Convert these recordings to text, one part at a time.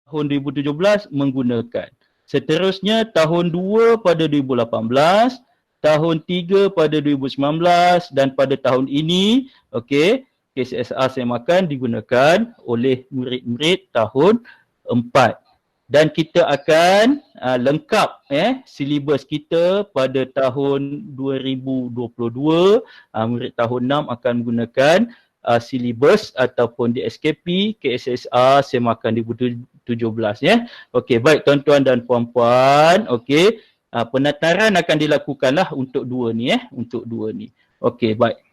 tahun 2017 menggunakan. Seterusnya tahun 2 pada 2018, tahun 3 pada 2019 dan pada tahun ini, okey, KCSR semakan digunakan oleh murid-murid tahun 4. Dan kita akan lengkap silibus kita pada tahun 2022. Murid tahun 6 akan menggunakan silibus ataupun DSKP KSSR semakan 2017 ya. Okey, baik tuan-tuan dan puan-puan, okey. Penataran akan dilakukanlah untuk dua ni untuk dua ni. Okey, baik.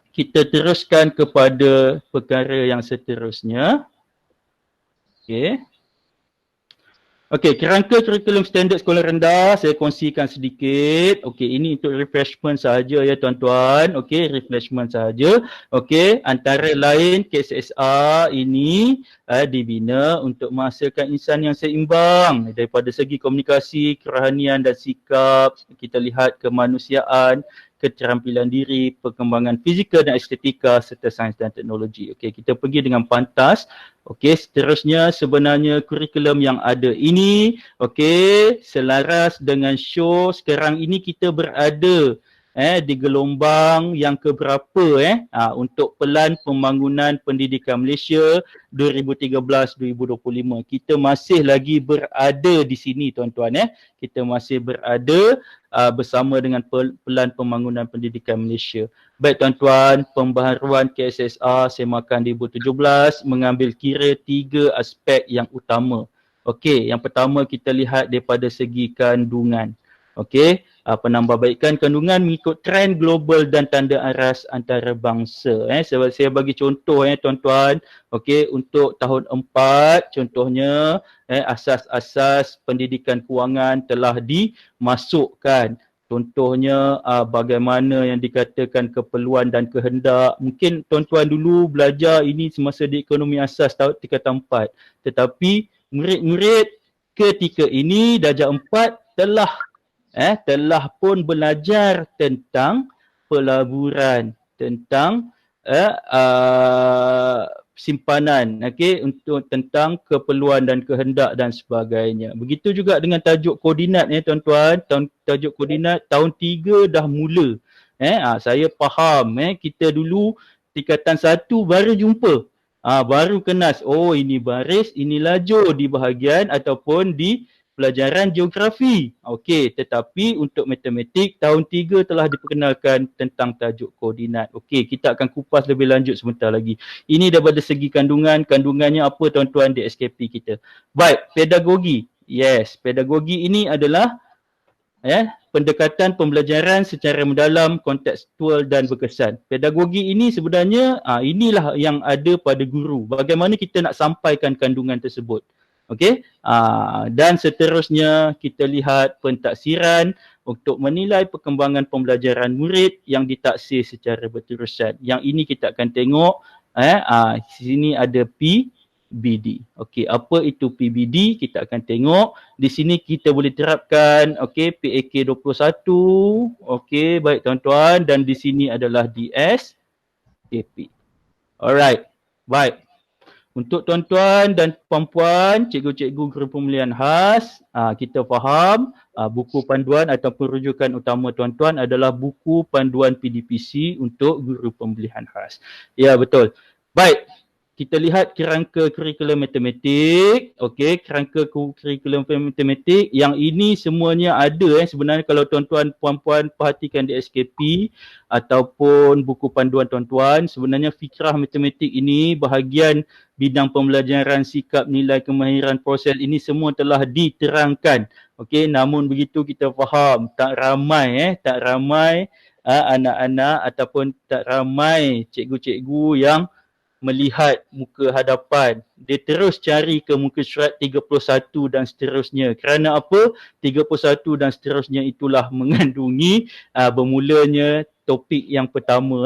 Kita teruskan kepada perkara yang seterusnya. Okey. Okey, kerangka kurikulum standard sekolah rendah saya kongsikan sedikit. Okey, ini untuk refreshment sahaja ya tuan-tuan. Okey, refreshment sahaja. Okey, antara lain KSSR ini dibina untuk menghasilkan insan yang seimbang daripada segi komunikasi, kerohanian dan sikap. Kita lihat kemanusiaan, keterampilan diri, perkembangan fizikal dan estetika serta sains dan teknologi. Okey, kita pergi dengan pantas. Okey, seterusnya sebenarnya kurikulum yang ada ini, okey, selaras dengan show sekarang ini kita berada di gelombang yang keberapa untuk Pelan Pembangunan Pendidikan Malaysia 2013-2025. Kita masih lagi berada di sini tuan-tuan Kita masih berada bersama dengan Pelan Pembangunan Pendidikan Malaysia. Baik tuan-tuan, pembaharuan KSSR semakan 2017 mengambil kira 3 aspek yang utama. Okey, yang pertama kita lihat daripada segi kandungan. Okey, penambahbaikan kandungan mengikut trend global dan tanda aras antarabangsa. Saya bagi contoh tuan-tuan. Okey, untuk tahun 4 contohnya asas-asas pendidikan kewangan telah dimasukkan. Contohnya bagaimana yang dikatakan keperluan dan kehendak. Mungkin tuan-tuan dulu belajar ini semasa di ekonomi asas tingkatan 4. Tetapi murid-murid ketika ini darjah 4 telah pun belajar tentang pelaburan, tentang simpanan, okey, untuk tentang keperluan dan kehendak dan sebagainya. Begitu juga dengan tajuk koordinat tuan-tuan. Tajuk koordinat tahun 3 dah mula. Saya faham kita dulu tingkatan 1 baru jumpa. Baru kenas, oh ini baris, ini lajur di bahagian ataupun di pelajaran geografi. Okey, tetapi untuk matematik tahun 3 telah diperkenalkan tentang tajuk koordinat. Okey, kita akan kupas lebih lanjut sebentar lagi. Ini daripada segi kandungan. Kandungannya apa tuan-tuan di SKP kita. Baik, pedagogi. Yes, pedagogi ini adalah pendekatan pembelajaran secara mendalam, kontekstual dan berkesan. Pedagogi ini sebenarnya inilah yang ada pada guru. Bagaimana kita nak sampaikan kandungan tersebut. Okey, dan seterusnya kita lihat pentaksiran untuk menilai perkembangan pembelajaran murid yang ditaksir secara berterusan. Yang ini kita akan tengok, sini ada PBD. Okey, apa itu PBD? Kita akan tengok. Di sini kita boleh terapkan, okey, PAK 21. Okey, baik tuan-tuan, dan di sini adalah DSKP. Alright, baik. Untuk tuan-tuan dan puan-puan, cikgu-cikgu guru pemilihan khas, kita faham buku panduan ataupun rujukan utama tuan-tuan adalah buku panduan PDPC untuk guru pemilihan khas. Ya, betul. Baik, kita lihat kerangka kurikulum matematik. Okey, kerangka kurikulum matematik yang ini semuanya ada sebenarnya kalau tuan-tuan puan-puan perhatikan di SKP ataupun buku panduan tuan-tuan, sebenarnya fikrah matematik ini bahagian bidang pembelajaran sikap, nilai, kemahiran, proses ini semua telah diterangkan. Okey, namun begitu kita faham tak ramai anak-anak ataupun tak ramai cikgu-cikgu yang melihat muka hadapan. Dia terus cari ke muka surat 31 dan seterusnya. Kerana apa? 31 dan seterusnya itulah mengandungi bermulanya topik yang pertama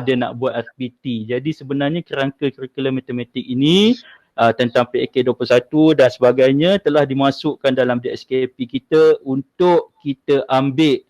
dia nak buat aktiviti. Jadi sebenarnya kerangka kurikulum matematik ini tentang PAK 21 dan sebagainya telah dimasukkan dalam DSKP kita untuk kita ambil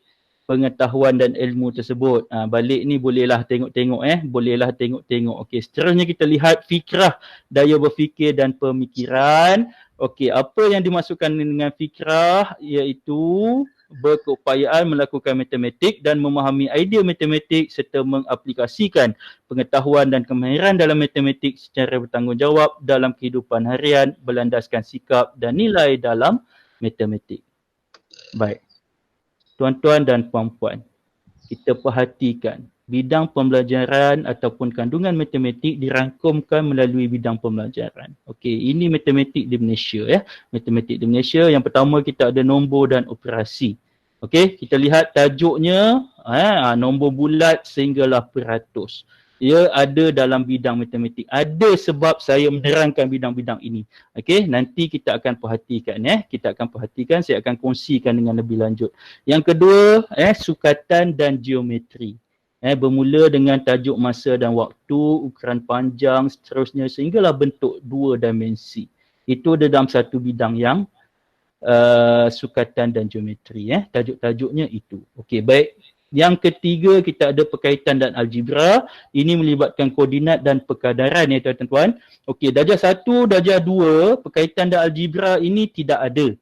pengetahuan dan ilmu tersebut. Balik ni bolehlah tengok-tengok bolehlah tengok-tengok. Okey, seterusnya kita lihat fikrah, daya berfikir dan pemikiran. Okey, apa yang dimasukkan dengan fikrah iaitu berkeupayaan melakukan matematik dan memahami idea matematik serta mengaplikasikan pengetahuan dan kemahiran dalam matematik secara bertanggungjawab dalam kehidupan harian berlandaskan sikap dan nilai dalam matematik. Baik. Tuan-tuan dan puan-puan, kita perhatikan bidang pembelajaran ataupun kandungan matematik dirangkumkan melalui bidang pembelajaran. Okey, ini matematik di Malaysia Matematik di Malaysia, yang pertama kita ada nombor dan operasi. Okey, kita lihat tajuknya nombor bulat sehinggalah peratus. Ia ada dalam bidang matematik. Ada sebab saya menerangkan bidang-bidang ini. Okey, nanti kita akan perhatikan Kita akan perhatikan, saya akan kongsikan dengan lebih lanjut. Yang kedua, sukatan dan geometri. Bermula dengan tajuk masa dan waktu, ukuran panjang, seterusnya sehinggalah bentuk dua dimensi. Itu ada dalam satu bidang yang sukatan dan geometri. Tajuk-tajuknya itu. Okey, baik. Yang ketiga, kita ada perkaitan dan algebra. Ini melibatkan koordinat dan perkadaran tuan-tuan. Okey, darjah 1, darjah 2, perkaitan dan algebra ini tidak ada.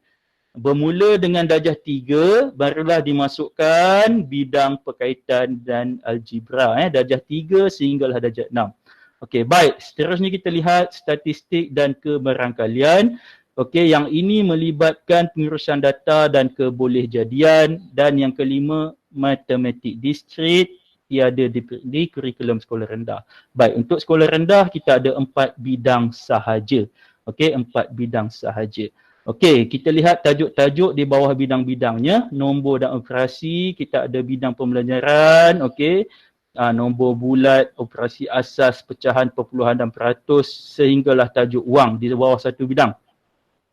Bermula dengan darjah 3, barulah dimasukkan bidang perkaitan dan algebra. Darjah 3 sehinggalah darjah 6. Okey, baik. Seterusnya kita lihat statistik dan keberangkalian. Okey, yang ini melibatkan pengurusan data dan kebolehjadian. Dan yang kelima, matematik diskrit tiada di kurikulum sekolah rendah. Baik, untuk sekolah rendah kita ada 4 bidang sahaja. Okey, 4 bidang sahaja. Okey, kita lihat tajuk-tajuk di bawah bidang-bidangnya. Nombor dan operasi, kita ada bidang pembelajaran, okey. Nombor bulat, operasi asas, pecahan, perpuluhan dan peratus sehinggalah tajuk wang di bawah satu bidang.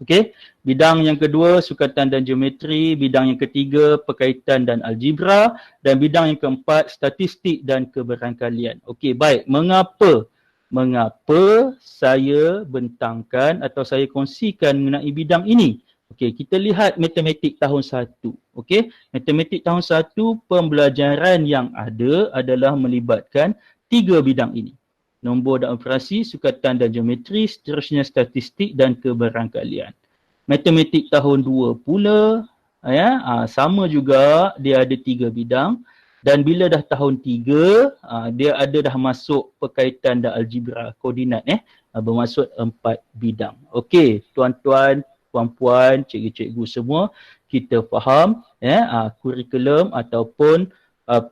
Okey, bidang yang kedua sukatan dan geometri, bidang yang ketiga perkaitan dan algebra dan bidang yang keempat statistik dan keberangkalian. Okey, baik. Mengapa saya bentangkan atau saya kongsikan mengenai bidang ini? Okey, kita lihat matematik tahun 1. Okey, matematik tahun 1 pembelajaran yang ada adalah melibatkan 3 bidang ini. Nombor dan operasi, sukatan dan geometri, seterusnya statistik dan keberangkalian. Matematik tahun 2 pula, sama juga dia ada 3 bidang. Dan bila dah tahun 3, dia ada dah masuk perkaitan dan algebra, koordinat bermaksud 4 bidang. Okey, tuan-tuan, puan-puan, cikgu-cikgu semua, kita faham kurikulum ataupun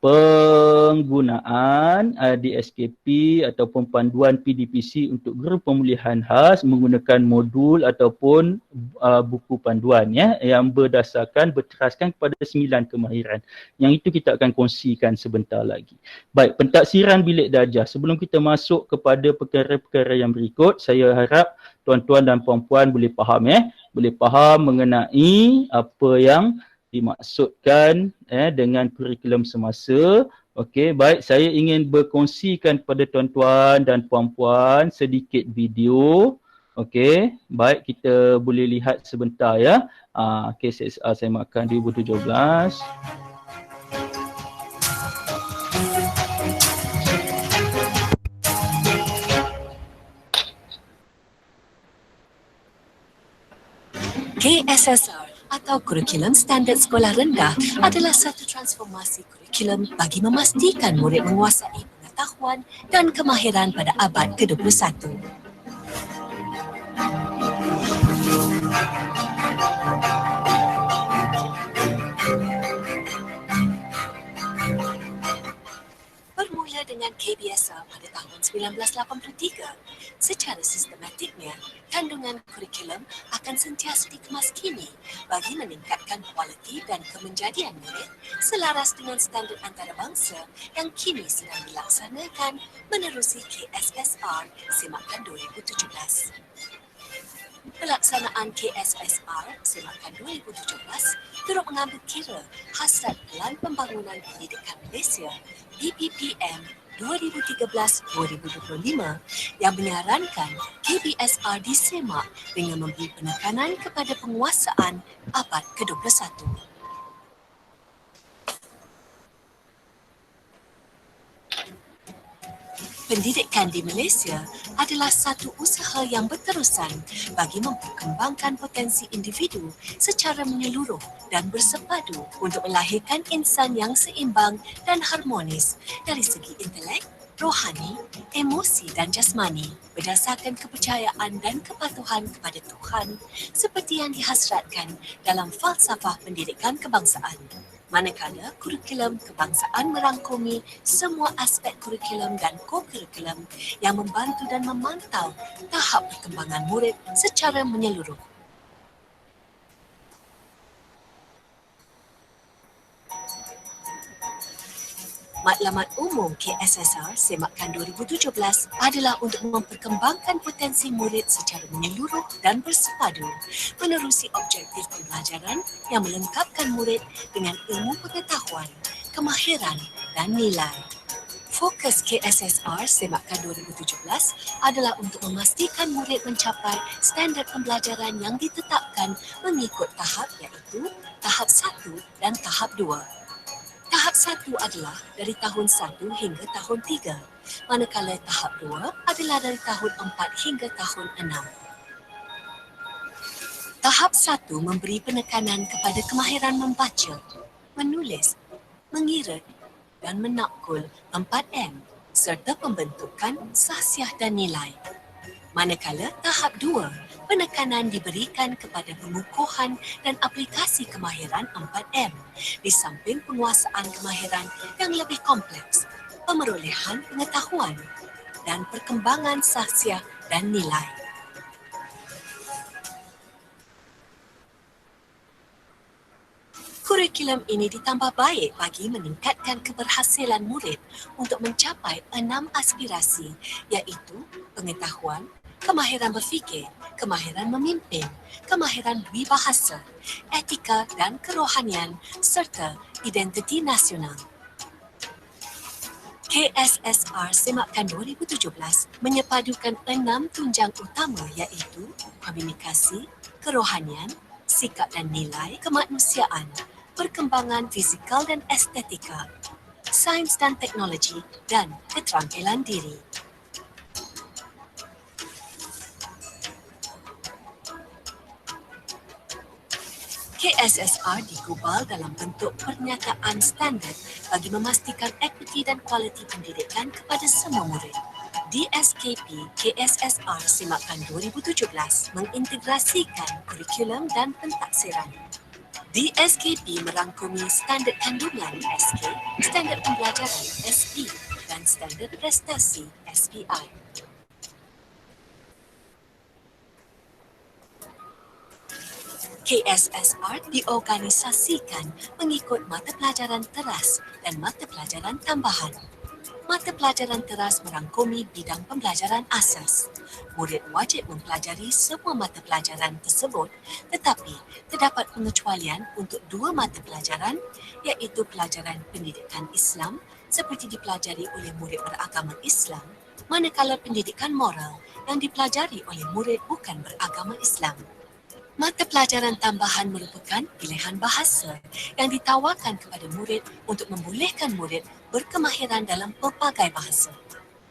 penggunaan DSKP ataupun panduan PDPC untuk guru pemulihan khas menggunakan modul ataupun buku panduan yang berteraskan kepada 9 kemahiran. Yang itu kita akan kongsikan sebentar lagi. Baik, pentaksiran bilik darjah. Sebelum kita masuk kepada perkara-perkara yang berikut, saya harap tuan-tuan dan puan-puan boleh faham boleh faham mengenai apa yang dimaksudkan dengan kurikulum semasa. Okey, baik, saya ingin berkongsikan kepada tuan-tuan dan puan-puan sedikit video. Okey, baik, kita boleh lihat sebentar KSSR saya makan 2017. KSSR atau Kurikulum Standard Sekolah Rendah adalah satu transformasi kurikulum bagi memastikan murid menguasai pengetahuan dan kemahiran pada abad ke-21. Bermula dengan KBSR pada tahun 1983, secara sistematiknya, kandungan kurikulum akan sentiasa dikemas kini bagi meningkatkan kualiti dan kemenjadian murid selaras dengan standard antarabangsa yang kini sedang dilaksanakan menerusi KSSR Semakan 2017. Pelaksanaan KSSR Semakan 2017 turut mengambil kira hasrat Pelan Pembangunan Pendidikan Malaysia BPPM 2013-2025 yang menyarankan KBSR disemak dengan memberi penekanan kepada penguasaan abad ke-21. Pendidikan di Malaysia adalah satu usaha yang berterusan bagi memperkembangkan potensi individu secara menyeluruh dan bersepadu untuk melahirkan insan yang seimbang dan harmonis dari segi intelek, rohani, emosi dan jasmani berdasarkan kepercayaan dan kepatuhan kepada Tuhan seperti yang dihasratkan dalam falsafah pendidikan kebangsaan. Manakala kurikulum kebangsaan merangkumi semua aspek kurikulum dan ko-kurikulum yang membantu dan memantau tahap perkembangan murid secara menyeluruh. Matlamat umum KSSR Semakan 2017 adalah untuk memperkembangkan potensi murid secara menyeluruh dan bersepadu menerusi objektif pembelajaran yang melengkapkan murid dengan ilmu pengetahuan, kemahiran dan nilai. Fokus KSSR Semakan 2017 adalah untuk memastikan murid mencapai standard pembelajaran yang ditetapkan mengikut tahap iaitu tahap 1 dan tahap 2. Tahap 1 adalah dari tahun 1 hingga tahun 3, manakala tahap 2 adalah dari tahun 4 hingga tahun 6. Tahap 1 memberi penekanan kepada kemahiran membaca, menulis, mengira dan menakul 4M serta pembentukan sahsiah dan nilai. Manakala tahap 2, penekanan diberikan kepada pengukuhan dan aplikasi kemahiran 4M di samping penguasaan kemahiran yang lebih kompleks, pemerolehan pengetahuan dan perkembangan sahsiah dan nilai. Kurikulum ini ditambah baik bagi meningkatkan keberhasilan murid untuk mencapai 6 aspirasi iaitu pengetahuan, kemahiran berfikir, kemahiran memimpin, kemahiran berbahasa, etika dan kerohanian serta identiti nasional. KSSR Semakan 2017 menyepadukan 6 tunjang utama iaitu komunikasi, kerohanian, sikap dan nilai, kemanusiaan, perkembangan fizikal dan estetika, sains dan teknologi dan keterampilan diri. KSSR digubal dalam bentuk pernyataan standard bagi memastikan equity dan kualiti pendidikan kepada semua murid. DSKP KSSR Semakan 2017 mengintegrasikan kurikulum dan pentaksiran. DSKP merangkumi standard kandungan SK, standard pembelajaran SP dan standard prestasi SPI. KSSR diorganisasikan mengikut mata pelajaran teras dan mata pelajaran tambahan. Mata pelajaran teras merangkumi bidang pembelajaran asas. Murid wajib mempelajari semua mata pelajaran tersebut tetapi terdapat pengecualian untuk 2 mata pelajaran iaitu pelajaran pendidikan Islam seperti dipelajari oleh murid beragama Islam manakala pendidikan moral yang dipelajari oleh murid bukan beragama Islam. Mata pelajaran tambahan merupakan pilihan bahasa yang ditawarkan kepada murid untuk membolehkan murid berkemahiran dalam pelbagai bahasa.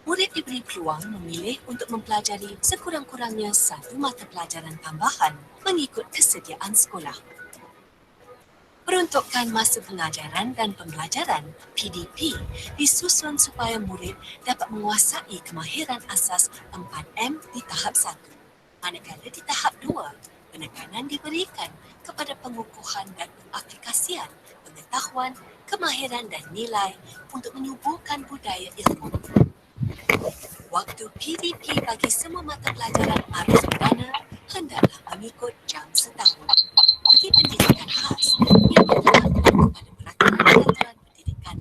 Murid diberi peluang memilih untuk mempelajari sekurang-kurangnya 1 mata pelajaran tambahan mengikut kesediaan sekolah. Peruntukan masa pengajaran dan pembelajaran PDP disusun supaya murid dapat menguasai kemahiran asas 4M di tahap 1. Manakala di tahap 2, penekanan diberikan kepada pengukuhan dan pengaplikasian pengetahuan, kemahiran dan nilai untuk menyuburkan budaya ilmu. Waktu PDP bagi semua mata pelajaran arus perdana hendaklah mengikut jam setahun. Bagi pendidikan khas, ia berlaku kepada peraturan pendidikan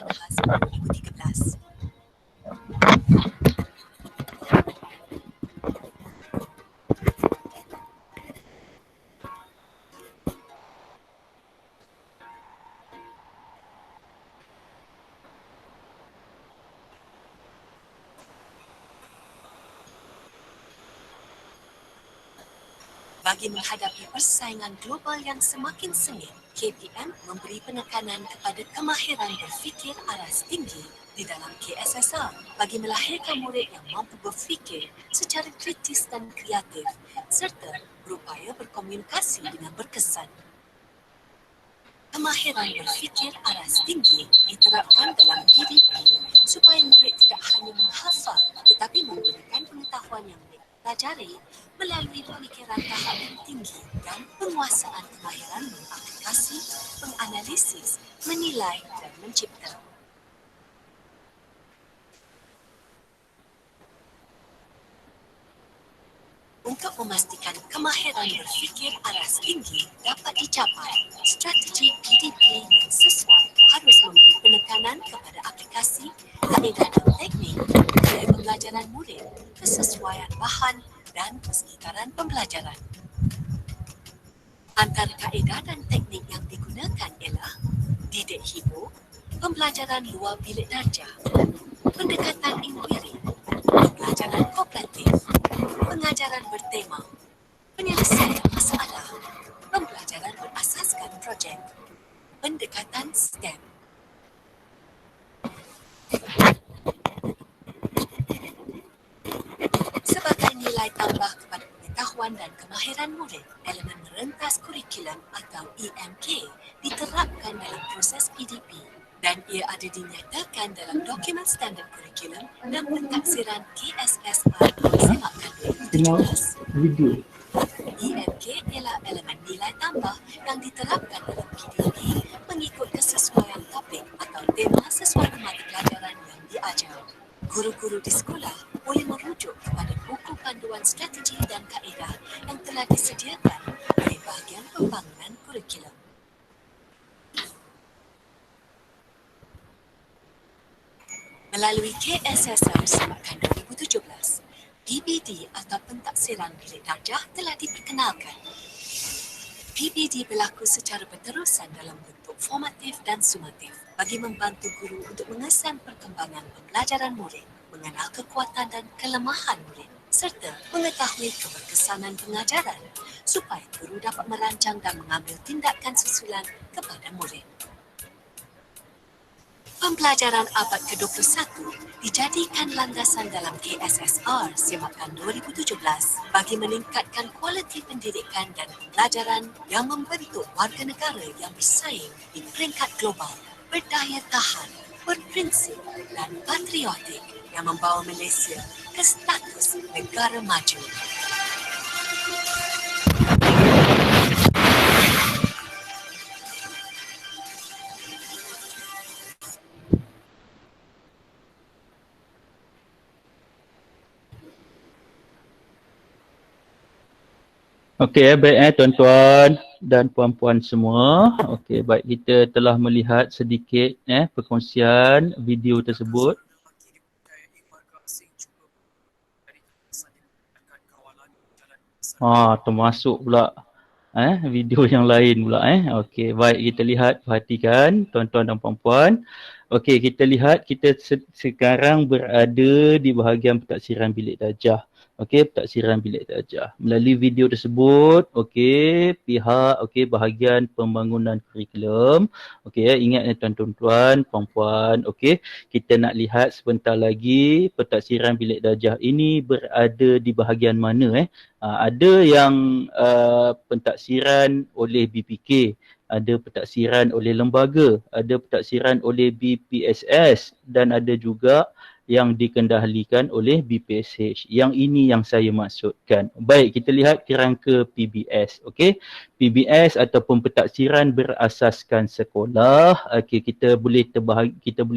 khas 2013. Bagi menghadapi persaingan global yang semakin sengit, KPM memberi penekanan kepada kemahiran berfikir aras tinggi di dalam KSSR bagi melahirkan murid yang mampu berfikir secara kritis dan kreatif serta berupaya berkomunikasi dengan berkesan. Kemahiran berfikir aras tinggi diterapkan dalam PDP supaya murid tidak hanya menghafal tetapi menggunakan pengetahuan yang mereka pelajari melalui pemikiran tahap yang tinggi dan penguasaan kemahiran mengaplikasi, menganalisis, menilai dan mencipta. Untuk memastikan kemahiran berfikir aras tinggi dapat dicapai, strategi PDP yang sesuai harus memberi penekanan kepada aplikasi, kaedah dan teknik nilai pembelajaran murid, kesesuaian bahan dan kesedaran pembelajaran. Antara kaedah dan teknik yang digunakan ialah didik hibur, pembelajaran luar bilik darjah, pendekatan empiri, pembelajaran kooperatif, pengajaran bertema, penyelesaian masalah, pembelajaran berasaskan projek, pendekatan STEM. Sebagai nilai tambah kepada pengetahuan dan kemahiran murid, elemen merentas kurikulum atau EMK diterapkan dalam proses PDP dan ia ada dinyatakan dalam dokumen standard kurikulum dan pentaksiran KSSR Semakan 2017. Video. EMK ialah elemen nilai tambah yang diterapkan dalam PDP mengikut kesesuaian topik atau tema sesuai mata pelajaran yang diajar. Guru-guru di sekolah boleh merujuk kepada buku panduan strategi dan kaedah yang telah disediakan oleh bahagian pembangunan kurikulum. Melalui KSSR Semakan 2017, PBD atau pentaksiran bilik darjah telah diperkenalkan. PBD berlaku secara berterusan dalam bentuk formatif dan sumatif bagi membantu guru untuk mengesan perkembangan pembelajaran murid, mengenal kekuatan dan kelemahan murid, serta mengetahui keberkesanan pengajaran supaya guru dapat merancang dan mengambil tindakan susulan kepada murid. Pembelajaran abad ke-21 dijadikan landasan dalam KSSR Semakan 2017 bagi meningkatkan kualiti pendidikan dan pembelajaran yang membentuk warga negara yang bersaing di peringkat global, berdaya tahan, berprinsip dan patriotik yang membawa Malaysia ke status negara maju. Okey, baik tuan-tuan dan puan-puan semua. Okey, baik, kita telah melihat sedikit perkongsian video tersebut. Termasuk pula video yang lain pula Okey, baik, kita lihat, perhatikan tuan-tuan dan puan-puan. Okey, kita lihat kita sekarang berada di bahagian pentaksiran bilik darjah. Okey, pentaksiran bilik darjah. Melalui video tersebut, okey, pihak bahagian pembangunan kurikulum. Okey, ingat tuan-tuan, puan-puan, okey, kita nak lihat sebentar lagi pentaksiran bilik darjah ini berada di bahagian mana ada yang pentaksiran oleh BPK, ada pentaksiran oleh lembaga, ada pentaksiran oleh BPSS dan ada juga yang dikendalikan oleh BPSH. Yang ini yang saya maksudkan. Baik, kita lihat kerangka PBS. Okey, PBS ataupun pentaksiran berasaskan sekolah. Okey, kita boleh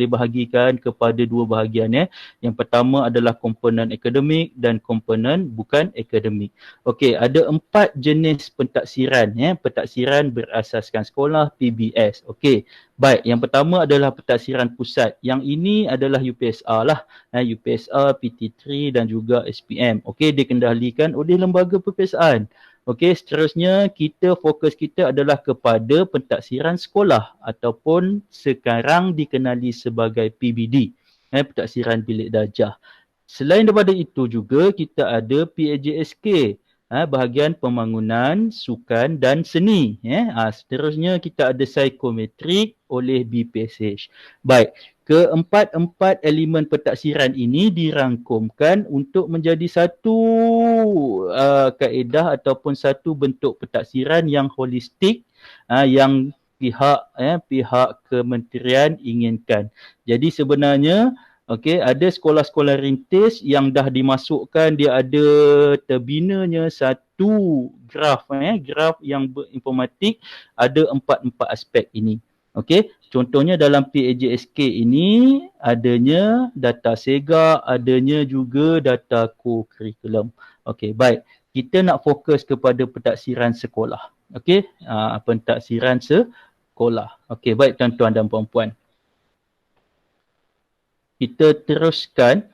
bahagikan kepada dua bahagian Yang pertama adalah komponen akademik dan komponen bukan akademik. Okey, ada 4 jenis pentaksiran pentaksiran berasaskan sekolah PBS. Okey. Baik, yang pertama adalah pentaksiran pusat. Yang ini adalah UPSR lah. UPSR, PT3 dan juga SPM. Okey, dikendalikan oleh lembaga pepesaan. Okey, seterusnya fokus kita adalah kepada pentaksiran sekolah ataupun sekarang dikenali sebagai PBD. Pentaksiran bilik darjah. Selain daripada itu juga kita ada PAJSK. bahagian pembangunan, sukan dan seni. Seterusnya kita ada psikometrik oleh BPSH. Baik, keempat-empat elemen pentaksiran ini dirangkumkan untuk menjadi satu kaedah ataupun satu bentuk pentaksiran yang holistik yang pihak kementerian inginkan. Jadi sebenarnya ada sekolah-sekolah rintis yang dah dimasukkan, dia ada terbinanya satu graf yang berinformatik, ada empat aspek ini. Contohnya dalam PAJSK ini adanya data SEGA, adanya juga data co-curriculum. Baik. Kita nak fokus kepada pentaksiran sekolah. Pentaksiran sekolah. Baik tuan-tuan dan puan-puan. Kita teruskan.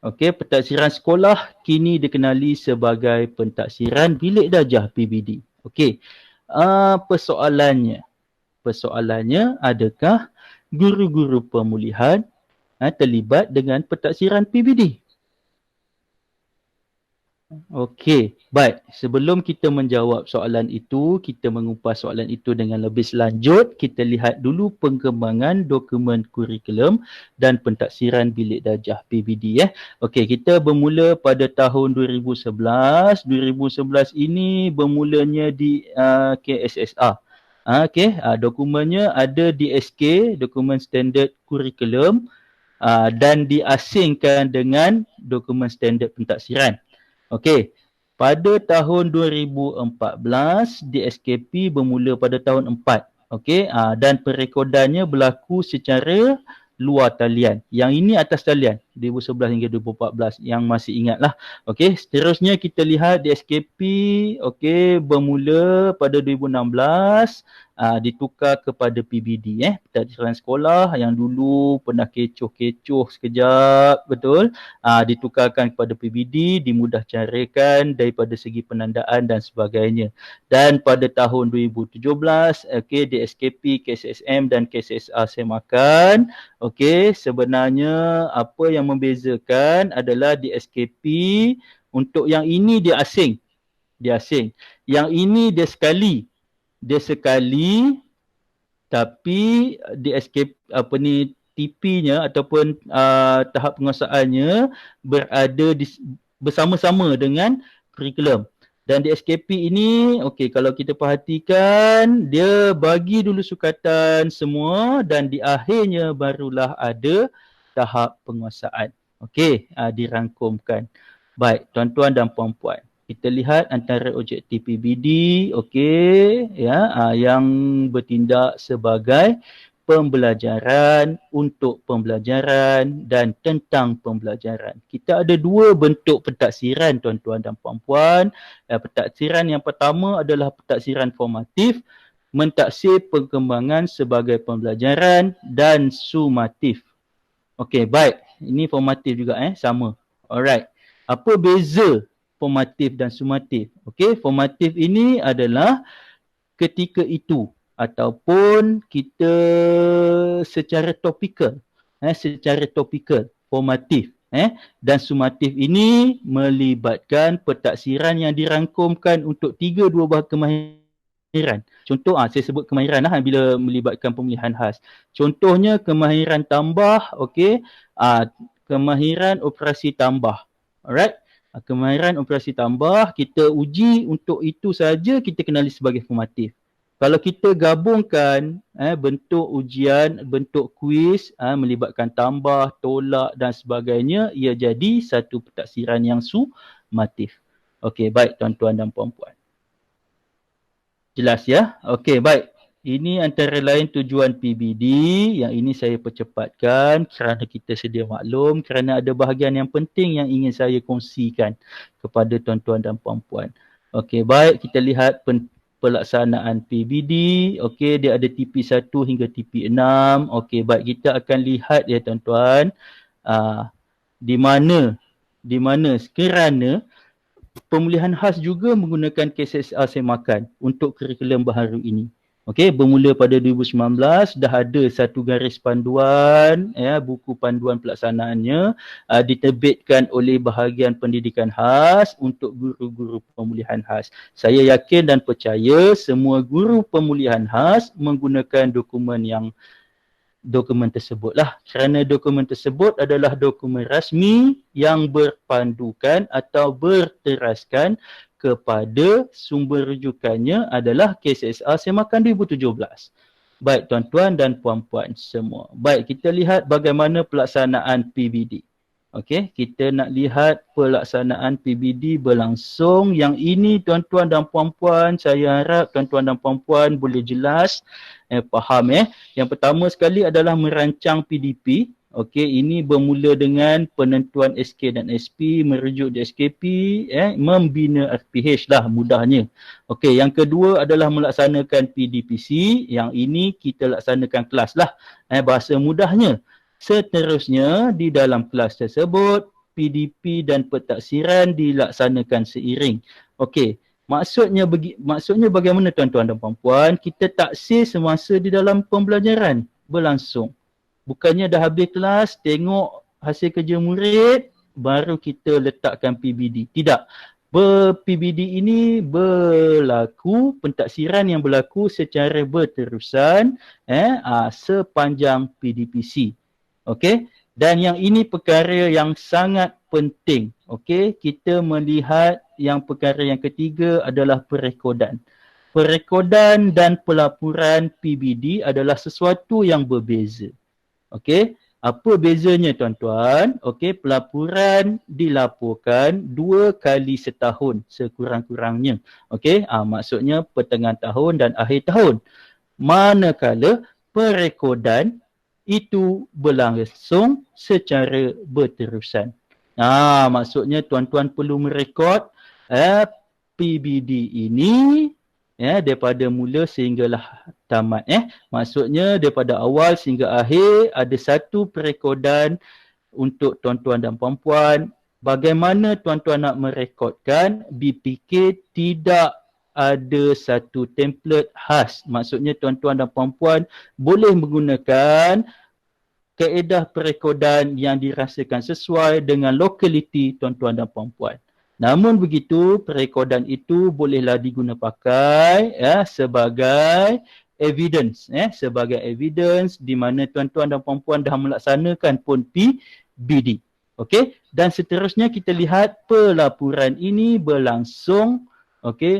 Pentaksiran sekolah kini dikenali sebagai pentaksiran bilik darjah PBD. Persoalannya, adakah guru-guru pemulihan terlibat dengan pentaksiran PBD? Baik. Sebelum kita menjawab soalan itu, kita mengupas soalan itu dengan lebih selanjut. Kita lihat dulu pengembangan dokumen kurikulum dan pentaksiran bilik darjah PBD. Kita bermula pada tahun 2011. 2011 ini bermulanya di KSSR. Dokumennya ada di SK, dokumen standard kurikulum, dan diasingkan dengan dokumen standard pentaksiran. Pada tahun 2014, DSKP bermula pada tahun 4. Dan perekodannya berlaku secara luar talian. Yang ini atas talian, 2011 hingga 2014, yang masih ingatlah. Seterusnya kita lihat DSKP bermula pada 2016, ditukar kepada PBD, pentaksiran sekolah yang dulu pernah kecoh-kecoh sekejap, betul, ditukarkan kepada PBD, dimudahcarakan daripada segi penandaan dan sebagainya. Dan pada tahun 2017, DSKP, KSSM dan KSSR semakan. Sebenarnya apa yang membezakan adalah DSKP untuk yang ini dia asing. Yang ini dia sekali, tapi DSKP TP-nya ataupun tahap penguasaannya berada bersama-sama dengan kurikulum. Dan DSKP ini, kalau kita perhatikan, dia bagi dulu sukatan semua dan di akhirnya barulah ada tahap penguasaan. Dirangkumkan. Baik, tuan-tuan dan puan-puan. Kita lihat antara objektif PBD, yang bertindak sebagai pembelajaran, untuk pembelajaran dan tentang pembelajaran. Kita ada dua bentuk pentaksiran, tuan-tuan dan puan-puan. Pentaksiran yang pertama adalah pentaksiran formatif, mentaksir perkembangan sebagai pembelajaran, dan sumatif. Baik. Ini formatif juga, sama. Alright. Apa beza formatif dan sumatif? Formatif ini adalah ketika itu ataupun kita secara topikal, formatif, dan sumatif ini melibatkan pentaksiran yang dirangkumkan untuk 3 buah kemahiran. Contoh, saya sebut kemahiran bila melibatkan pemulihan khas. Contohnya kemahiran tambah, kemahiran operasi tambah. Alright. Kemahiran operasi tambah, kita uji untuk itu saja, kita kenali sebagai formatif. Kalau kita gabungkan bentuk ujian, bentuk kuis, melibatkan tambah, tolak dan sebagainya, ia jadi satu pentaksiran yang sumatif. Baik tuan-tuan dan puan-puan. Jelas ya? Baik. Ini antara lain tujuan PBD, yang ini saya percepatkan kerana kita sedia maklum, kerana ada bahagian yang penting yang ingin saya kongsikan kepada tuan-tuan dan puan-puan. Baik, kita lihat pelaksanaan PBD. Dia ada TP1 hingga TP6. Baik, kita akan lihat ya tuan-tuan, di mana kerana pemulihan khas juga menggunakan KSSR semakan untuk kurikulum baharu ini. Okey, bermula pada 2019 dah ada satu garis panduan, buku panduan pelaksanaannya diterbitkan oleh bahagian pendidikan khas untuk guru-guru pemulihan khas. Saya yakin dan percaya semua guru pemulihan khas menggunakan dokumen tersebut lah, kerana dokumen tersebut adalah dokumen rasmi yang berpandukan atau berteraskan kepada sumber rujukannya adalah KSSR Semakan 2017. Baik tuan-tuan dan puan-puan semua. Baik, kita lihat bagaimana pelaksanaan PBD. Okey, kita nak lihat pelaksanaan PBD berlangsung. Yang ini tuan-tuan dan puan-puan, saya harap tuan-tuan dan puan-puan boleh jelas, faham. Yang pertama sekali adalah merancang PDP. Okey, ini bermula dengan penentuan SK dan SP, merujuk di SKP, membina RPH lah mudahnya. Okey, yang kedua adalah melaksanakan PDPC. Yang ini kita laksanakan kelas lah, bahasa mudahnya. Seterusnya, di dalam kelas tersebut, PDP dan pentaksiran dilaksanakan seiring. Okey, maksudnya bagaimana tuan-tuan dan puan-puan? Kita taksir semasa di dalam pembelajaran berlangsung. Bukannya dah habis kelas, tengok hasil kerja murid, baru kita letakkan PBD. Tidak. PBD ini berlaku, pentaksiran yang berlaku secara berterusan sepanjang PDPC. Okey, dan yang ini perkara yang sangat penting. Okey, kita melihat yang perkara yang ketiga adalah perekodan. Perekodan dan pelaporan PBD adalah sesuatu yang berbeza. Okey, apa bezanya tuan-tuan? Okey, pelaporan dilaporkan 2 kali setahun sekurang-kurangnya. Okey, maksudnya pertengahan tahun dan akhir tahun. Manakala perekodan itu berlangsung secara berterusan. Maksudnya tuan-tuan perlu merekod PBD ini daripada mula sehinggalah tamat. Maksudnya daripada awal sehingga akhir ada satu perekodan untuk tuan-tuan dan puan-puan. Bagaimana tuan-tuan nak merekodkan, BPK tidak ada satu template khas. Maksudnya tuan-tuan dan puan-puan boleh menggunakan kaedah perekodan yang dirasakan sesuai dengan lokaliti tuan-tuan dan puan-puan. Namun begitu, perekodan itu bolehlah diguna pakai sebagai evidence, sebagai evidence di mana tuan-tuan dan puan-puan dah melaksanakan pun PBD. Okey, dan seterusnya kita lihat pelaporan ini berlangsung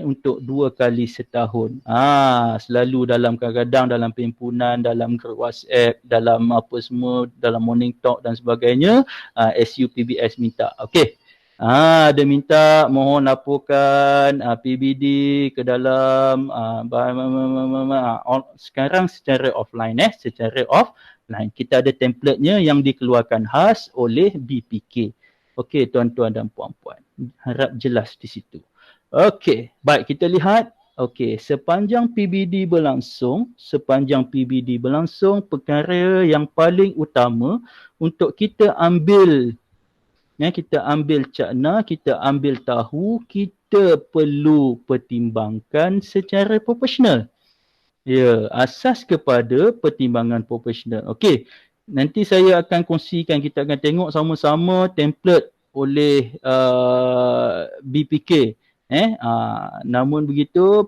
untuk 2 kali setahun. Selalu dalam kadang-kadang dalam perhimpunan, dalam grup WhatsApp, dalam apa semua, dalam morning talk dan sebagainya, SUPBS minta. Okey. Dia minta mohon laporkan PBD ke dalam sekarang secara offline, secara offline. Kita ada template-nya yang dikeluarkan khas oleh BPK. Okey tuan-tuan dan puan-puan. Harap jelas di situ. Okey, baik kita lihat. Okey, sepanjang PBD berlangsung, perkara yang paling utama untuk kita ambil cakna, kita ambil tahu, kita perlu pertimbangkan secara proporsional. Ya, asas kepada pertimbangan proporsional. Okey, nanti saya akan kongsikan, kita akan tengok sama-sama template oleh BPK. Namun begitu,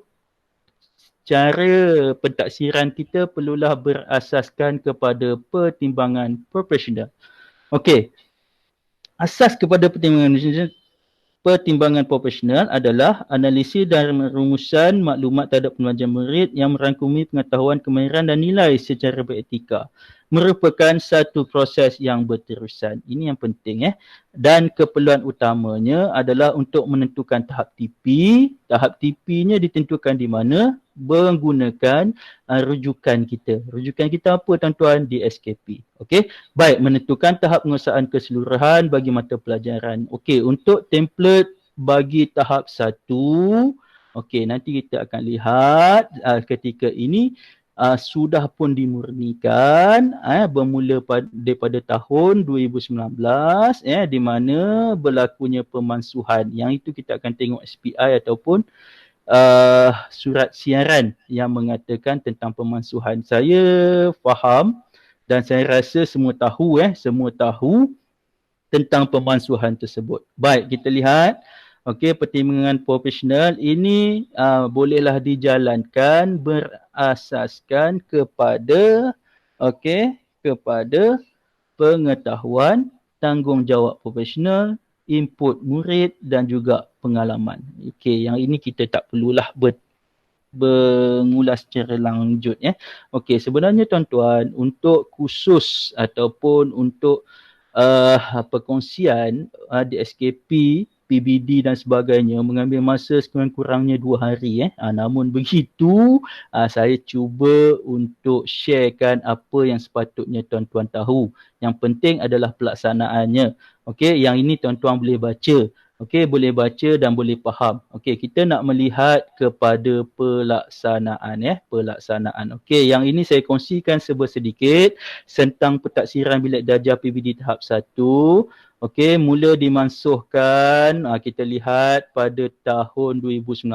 cara pentaksiran kita perlulah berasaskan kepada pertimbangan proporsional. Okey. Asas kepada pertimbangan proporsional adalah analisis dan rumusan maklumat terhadap pembelajaran murid yang merangkumi pengetahuan, kemahiran dan nilai secara beretika. Merupakan satu proses yang berterusan. Ini yang penting. Dan keperluan utamanya adalah untuk menentukan tahap TP. Tahap TP-nya ditentukan di mana? Menggunakan rujukan kita. Rujukan kita apa tuan-tuan? Di SKP. Okey. Baik, menentukan tahap penguasaan keseluruhan bagi mata pelajaran. Okey, untuk template bagi tahap 1, okey, nanti kita akan lihat ketika ini sudah pun dimurnikan bermula daripada tahun 2019 di mana berlakunya pemansuhan. Yang itu kita akan tengok SPI ataupun surat siaran yang mengatakan tentang pemansuhan. Saya faham dan saya rasa semua tahu tentang pemansuhan tersebut. Baik, kita lihat. Okey, pertimbangan profesional ini bolehlah dijalankan berasaskan kepada kepada pengetahuan, tanggungjawab profesional, input murid dan juga pengalaman. Okey, yang ini kita tak perlulah mengulas secara lanjut ya. Okey, sebenarnya tuan-tuan, untuk khusus ataupun untuk perkongsian di SKP, PBD dan sebagainya mengambil masa sekurang-kurangnya 2 hari. Namun begitu, saya cuba untuk sharekan apa yang sepatutnya tuan-tuan tahu. Yang penting adalah pelaksanaannya. Okey, yang ini tuan-tuan boleh baca. Okey, boleh baca dan boleh faham. Okey, kita nak melihat kepada pelaksanaan pelaksanaan. Okey, yang ini saya kongsikan sedikit tentang pentaksiran bilik darjah PBD tahap 1. Okey, mula dimansuhkan kita lihat pada tahun 2019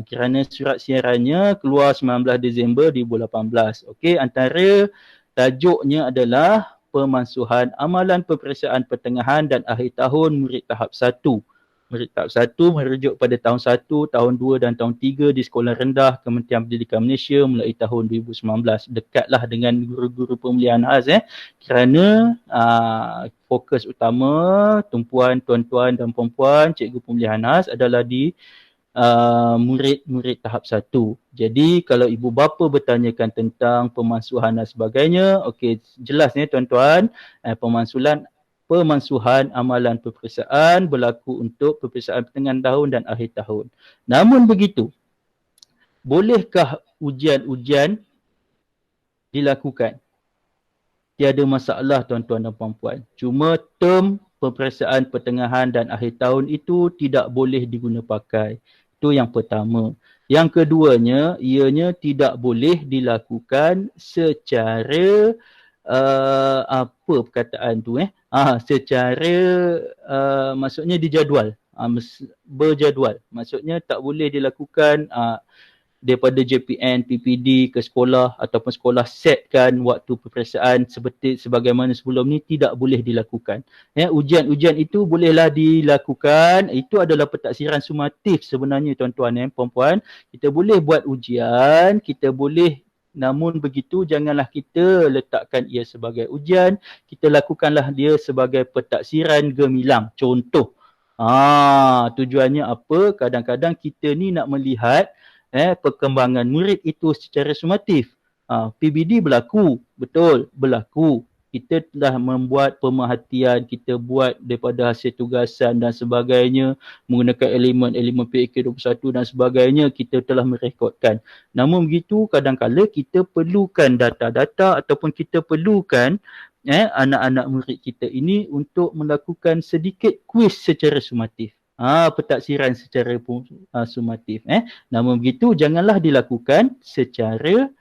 kerana surat siarannya keluar 19 Disember 2018. Okey, antara tajuknya adalah pemansuhan amalan peperiksaan pertengahan dan akhir tahun murid tahap 1. Murid tahap 1 merujuk pada tahun 1, tahun 2 dan tahun 3 di sekolah rendah Kementerian Pendidikan Malaysia mulai tahun 2019. Dekatlah dengan guru-guru pemulihan khas kerana fokus utama tumpuan tuan-tuan dan puan-puan cikgu pemulihan khas adalah di murid-murid tahap 1. Jadi kalau ibu bapa bertanyakan tentang pemansuhan dan sebagainya, okey, jelas tuan-tuan, pemansuhan amalan peperiksaan berlaku untuk peperiksaan pertengahan tahun dan akhir tahun. Namun begitu, bolehkah ujian-ujian dilakukan? Tiada masalah tuan-tuan dan puan-puan. Cuma term peperiksaan pertengahan dan akhir tahun itu tidak boleh diguna pakai. Itu yang pertama. Yang keduanya, ianya tidak boleh dilakukan secara apa perkataan tu secara maksudnya dijadual, berjadual. Maksudnya tak boleh dilakukan daripada JPN, PPD ke sekolah ataupun sekolah setkan waktu peperiksaan seperti sebagaimana sebelum ni, tidak boleh dilakukan. Ujian-ujian itu bolehlah dilakukan. Itu adalah pentaksiran sumatif sebenarnya tuan-tuan puan-puan. Kita boleh buat ujian, kita boleh, namun begitu janganlah kita letakkan ia sebagai ujian, kita lakukanlah dia sebagai pentaksiran gemilang. Contoh, tujuannya apa? Kadang-kadang kita ni nak melihat perkembangan murid itu secara sumatif. PBD berlaku, betul, berlaku. Kita telah membuat pemerhatian, kita buat daripada hasil tugasan dan sebagainya, menggunakan elemen PAK 21 dan sebagainya, kita telah merekodkan. Namun begitu, kadang-kadang kita perlukan data-data ataupun kita perlukan anak-anak murid kita ini untuk melakukan sedikit kuis secara sumatif. Pentaksiran secara sumatif. Namun begitu, janganlah dilakukan secara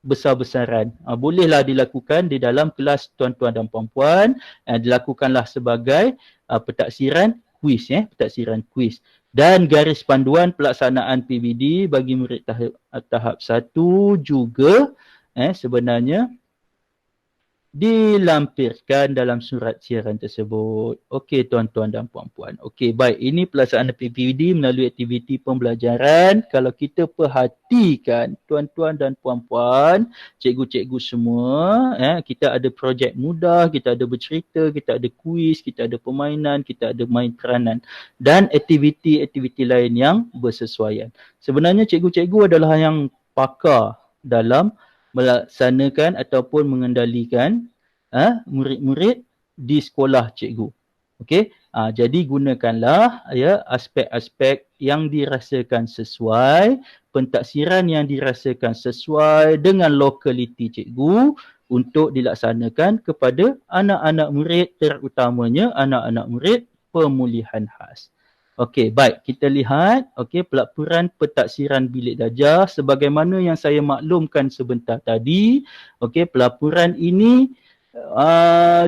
besar-besaran. Bolehlah dilakukan di dalam kelas tuan-tuan dan puan-puan, dilakukanlah sebagai pentaksiran kuis, pentaksiran kuis. Dan garis panduan pelaksanaan PBD bagi murid tahap 1 juga sebenarnya dilampirkan dalam surat siaran tersebut. Okey tuan-tuan dan puan-puan. Okey, baik, ini pelaksanaan PBD melalui aktiviti pembelajaran. Kalau kita perhatikan tuan-tuan dan puan-puan, cikgu-cikgu semua, kita ada projek mudah, kita ada bercerita, kita ada kuis, kita ada permainan, kita ada main peranan dan aktiviti-aktiviti lain yang bersesuaian. Sebenarnya cikgu-cikgu adalah yang pakar dalam melaksanakan ataupun mengendalikan murid-murid di sekolah cikgu. Okey, jadi gunakanlah aspek-aspek yang dirasakan sesuai, pentaksiran yang dirasakan sesuai dengan lokaliti cikgu untuk dilaksanakan kepada anak-anak murid, terutamanya anak-anak murid pemulihan khas. Okey, baik, kita lihat pelaporan pentaksiran bilik darjah sebagaimana yang saya maklumkan sebentar tadi. Okey, pelaporan ini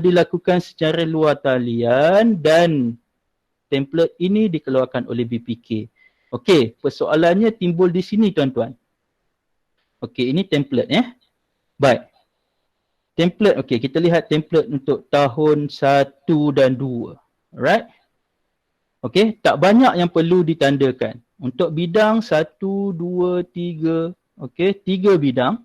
dilakukan secara luar talian dan template ini dikeluarkan oleh BPK. Okey, persoalannya timbul di sini tuan-tuan. Okey, ini template Baik. Template, okey, kita lihat template untuk tahun 1 dan 2. Alright? Okey, tak banyak yang perlu ditandakan. Untuk bidang 1, 2, 3, okey, 3 bidang.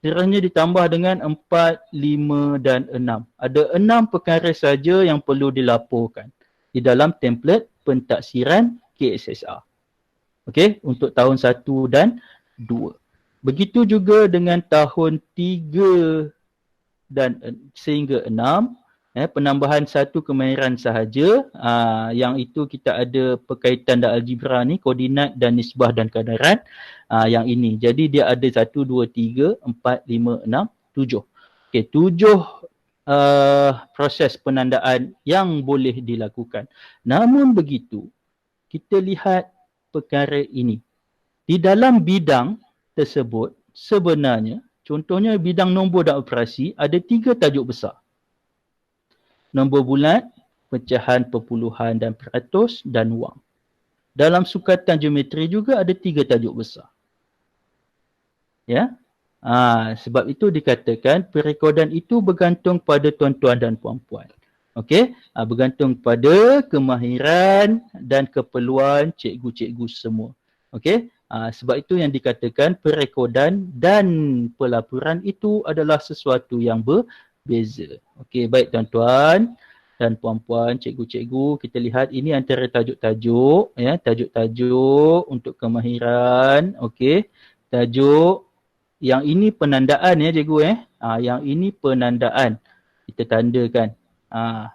Kiranya ditambah dengan 4, 5 dan 6. Ada 6 perkara saja yang perlu dilaporkan di dalam template pentaksiran KSSR. Okey, untuk tahun 1 dan 2. Begitu juga dengan tahun 3 dan sehingga 6, penambahan satu kemahiran sahaja, yang itu kita ada perkaitan dan algebra ni, koordinat dan nisbah dan kadaran, yang ini. Jadi dia ada 1, 2, 3, 4, 5, 6, 7. Okey, 7 proses penandaan yang boleh dilakukan. Namun begitu, kita lihat perkara ini. Di dalam bidang tersebut, sebenarnya, contohnya bidang nombor dan operasi, ada 3 tajuk besar. Nombor bulat, pecahan, perpuluhan dan peratus, dan wang. Dalam sukatan geometri juga ada 3 tajuk besar. Ya, sebab itu dikatakan perekodan itu bergantung pada tuan-tuan dan puan-puan. Okey, bergantung pada kemahiran dan keperluan cikgu-cikgu semua. Okey, sebab itu yang dikatakan perekodan dan pelaporan itu adalah sesuatu yang berbeza. Okey, baik tuan-tuan dan puan-puan, cikgu-cikgu, kita lihat ini antara tajuk-tajuk, ya, tajuk-tajuk untuk kemahiran. Okey, tajuk yang ini penandaan ya cikgu yang ini penandaan. Kita tandakan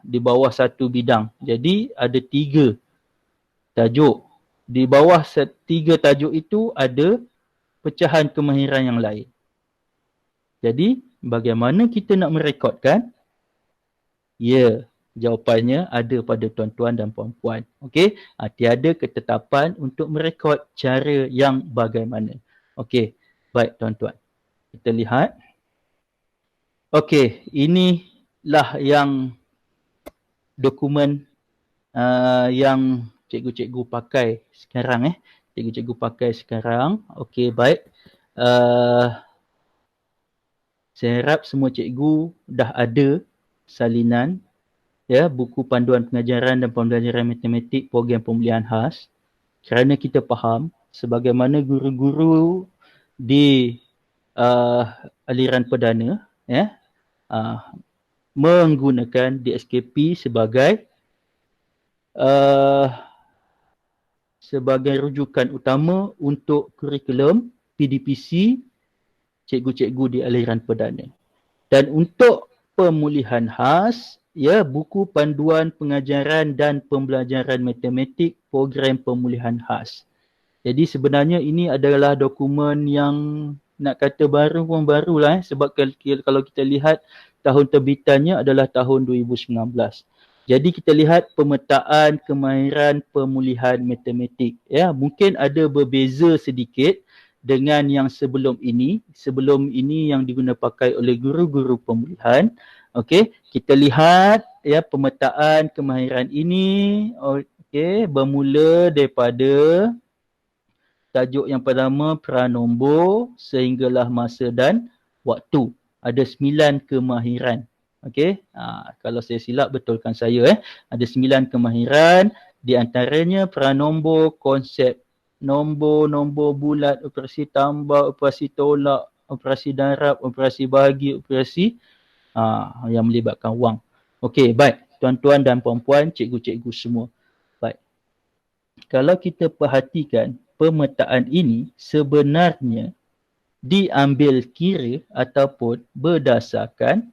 di bawah satu bidang. Jadi ada 3 tajuk. Di bawah 3 tajuk itu ada pecahan kemahiran yang lain. Jadi bagaimana kita nak merekodkan? Ya, jawapannya ada pada tuan-tuan dan puan-puan. Okey, tiada ketetapan untuk merekod cara yang bagaimana. Okey. Baik tuan-tuan, kita lihat. Okey, inilah yang dokumen yang cikgu-cikgu pakai sekarang. Cikgu-cikgu pakai sekarang. Okey, baik. Saya harap semua cikgu dah ada salinan buku panduan pengajaran dan pembelajaran matematik program pemulihan khas. Kerana kita faham sebagaimana guru-guru di aliran perdana menggunakan DSKP sebagai rujukan utama untuk kurikulum PDPC cikgu-cikgu di aliran perdana. Dan untuk pemulihan khas, buku panduan pengajaran dan pembelajaran matematik program pemulihan khas. Jadi sebenarnya ini adalah dokumen yang nak kata baru pun barulah sebab kalau kita lihat tahun terbitannya adalah tahun 2019. Jadi kita lihat pemetaan kemahiran pemulihan matematik. Mungkin ada berbeza sedikit dengan yang sebelum ini. Sebelum ini yang digunakan pakai oleh guru-guru pemulihan. Okey, kita lihat pemetaan kemahiran ini. Okey, bermula daripada tajuk yang pertama pranombor sehinggalah masa dan waktu. Ada 9 kemahiran. Okey. Kalau saya silap betulkan saya Ada 9 kemahiran, di antaranya pranombor, konsep nombor, nombor bulat, operasi tambah, operasi tolak, operasi darab, operasi bahagi, operasi yang melibatkan wang. Okey, baik. Tuan-tuan dan puan-puan, cikgu-cikgu semua. Baik. Kalau kita perhatikan pemetaan ini sebenarnya diambil kira ataupun berdasarkan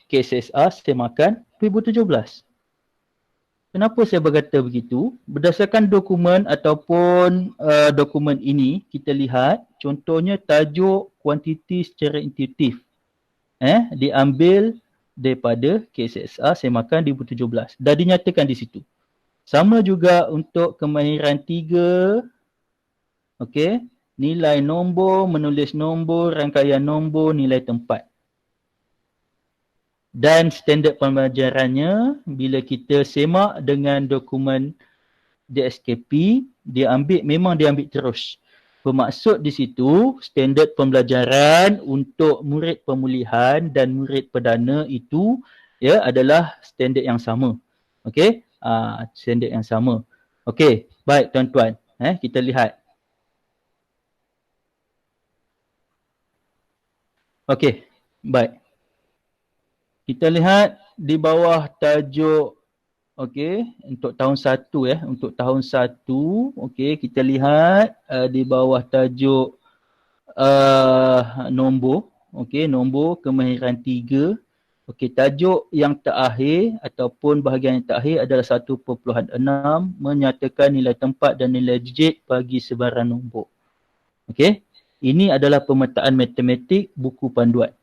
KSSR semakan 2017. Kenapa saya berkata begitu? Berdasarkan dokumen ataupun dokumen ini kita lihat contohnya tajuk kuantiti secara intuitif diambil daripada KSSR semakan 2017. Dah dinyatakan di situ. Sama juga untuk kemahiran 3, nilai nombor, menulis nombor, rangkaian nombor, nilai tempat. Dan standard pembelajarannya bila kita semak dengan dokumen DSKP, memang dia ambil terus. Bermaksud di situ standard pembelajaran untuk murid pemulihan dan murid perdana itu ya adalah standard yang sama. Okey? Standard yang sama. Okey, baik tuan-tuan. Kita lihat. Okey, baik. Kita lihat di bawah tajuk, okey, untuk tahun 1 untuk tahun 1, okey, kita lihat di bawah tajuk nombor, okey, nombor kemahiran 3. Okey, tajuk yang terakhir ataupun bahagian yang terakhir adalah 1.6 menyatakan nilai tempat dan nilai digit bagi sebarang nombor. Okey, ini adalah pemetaan matematik buku panduan.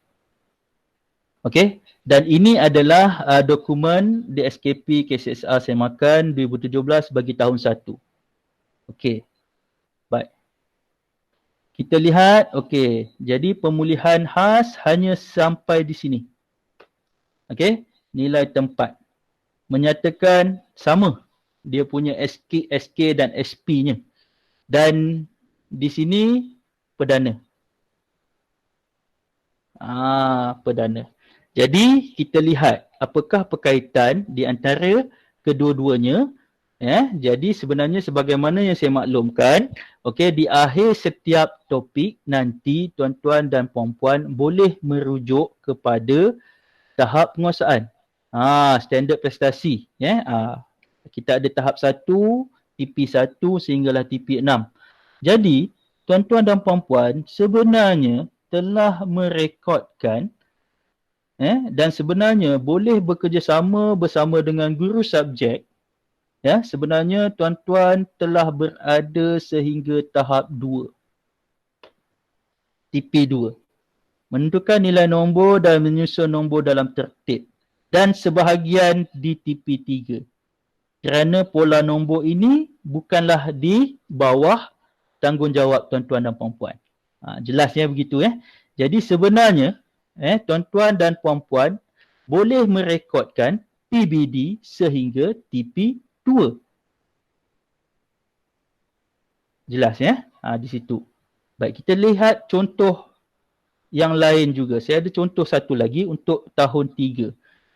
Okey, dan ini adalah dokumen DSKP KCSR Semakan 2017 bagi tahun 1. Okey, baik. Kita lihat, okey, jadi pemulihan khas hanya sampai di sini. Okey, nilai tempat. Menyatakan sama dia punya SK dan SP-nya. Dan di sini perdana. Perdana. Jadi kita lihat apakah perkaitan di antara kedua-duanya. Jadi sebenarnya sebagaimana yang saya maklumkan, okey, di akhir setiap topik nanti tuan-tuan dan puan-puan boleh merujuk kepada tahap penguasaan. Standard prestasi. Kita ada tahap 1, TP1 sehinggalah TP6. Jadi tuan-tuan dan puan-puan sebenarnya telah merekodkan dan sebenarnya boleh bekerjasama bersama dengan guru subjek. Sebenarnya tuan-tuan telah berada sehingga tahap 2. TP2. Menentukan nilai nombor dan menyusun nombor dalam tertib. Dan sebahagian di TP3. Kerana pola nombor ini bukanlah di bawah tanggungjawab tuan-tuan dan puan-puan. Jelasnya begitu Jadi sebenarnya tuan-tuan dan puan-puan boleh merekodkan PBD sehingga TP2. Jelas di situ. Baik, kita lihat contoh yang lain juga. Saya ada contoh satu lagi untuk tahun 3.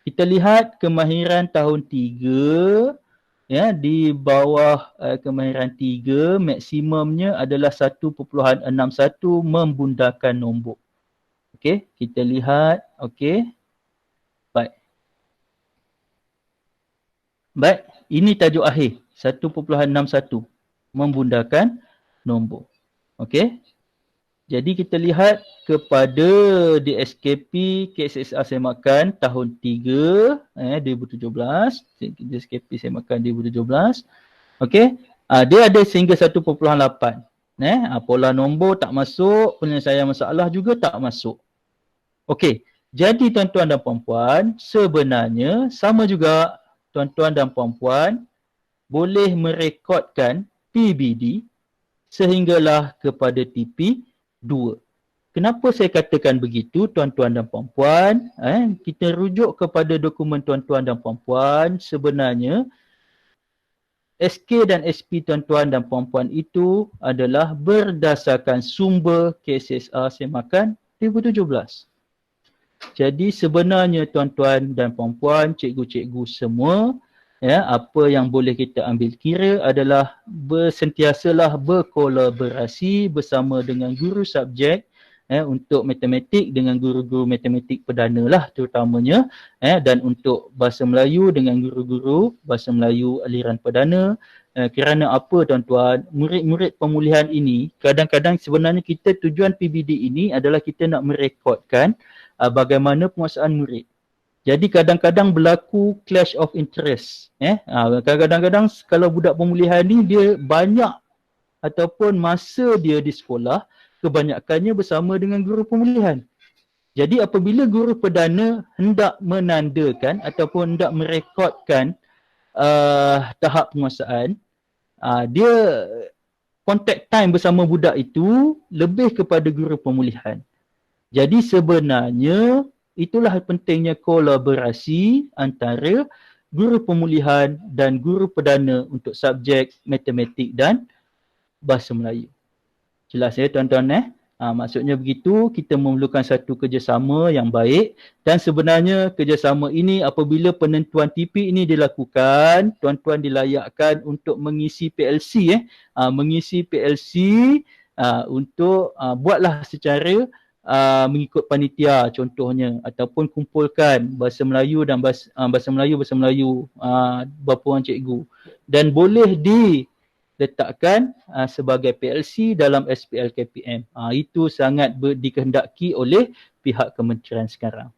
Kita lihat kemahiran tahun 3 di bawah kemahiran 3 maksimumnya adalah 1.61 membundakan nombor. Okey, kita lihat. Okey. Baik. Baik, ini tajuk akhir. 1.61 membundakan nombor. Okey. Jadi kita lihat kepada DSKP KCSR Semakan tahun 3 2017. DSKP Semakan 2017. Okey. Dia ada sehingga 1.8. Pola nombor tak masuk, penyelesaian masalah juga tak masuk. Okey, jadi tuan-tuan dan puan-puan, sebenarnya sama juga tuan-tuan dan puan-puan boleh merekodkan PBD sehinggalah kepada TP2. Kenapa saya katakan begitu tuan-tuan dan puan-puan? Kita rujuk kepada dokumen tuan-tuan dan puan-puan, sebenarnya SK dan SP tuan-tuan dan puan-puan itu adalah berdasarkan sumber KCSR Semakan 2017. Jadi sebenarnya tuan-tuan dan puan-puan, cikgu-cikgu semua, apa yang boleh kita ambil kira adalah sentiasalah berkolaborasi bersama dengan guru subjek untuk matematik dengan guru-guru matematik perdana lah terutamanya, dan untuk bahasa Melayu dengan guru-guru bahasa Melayu aliran perdana. Kerana apa tuan-tuan, murid-murid pemulihan ini kadang-kadang sebenarnya kita tujuan PBD ini adalah kita nak merekodkan bagaimana penguasaan murid. Jadi kadang-kadang berlaku clash of interest. Kadang-kadang kalau budak pemulihan ni dia banyak ataupun masa dia di sekolah kebanyakannya bersama dengan guru pemulihan. Jadi apabila guru perdana hendak menandakan ataupun hendak merekodkan tahap penguasaan, dia contact time bersama budak itu lebih kepada guru pemulihan. Jadi sebenarnya Itulah pentingnya kolaborasi antara guru pemulihan dan guru perdana untuk subjek matematik dan bahasa Melayu. Jelas ya tuan-tuan maksudnya begitu, kita memerlukan satu kerjasama yang baik dan sebenarnya kerjasama ini apabila penentuan TP ini dilakukan, tuan-tuan dilayakkan untuk mengisi PLC mengisi PLC untuk buatlah secara mengikut panitia contohnya ataupun kumpulkan bahasa Melayu dan bahasa Melayu berapa orang cikgu dan boleh diletakkan sebagai PLC dalam SPL KPM. Itu sangat dikehendaki oleh pihak kementerian sekarang.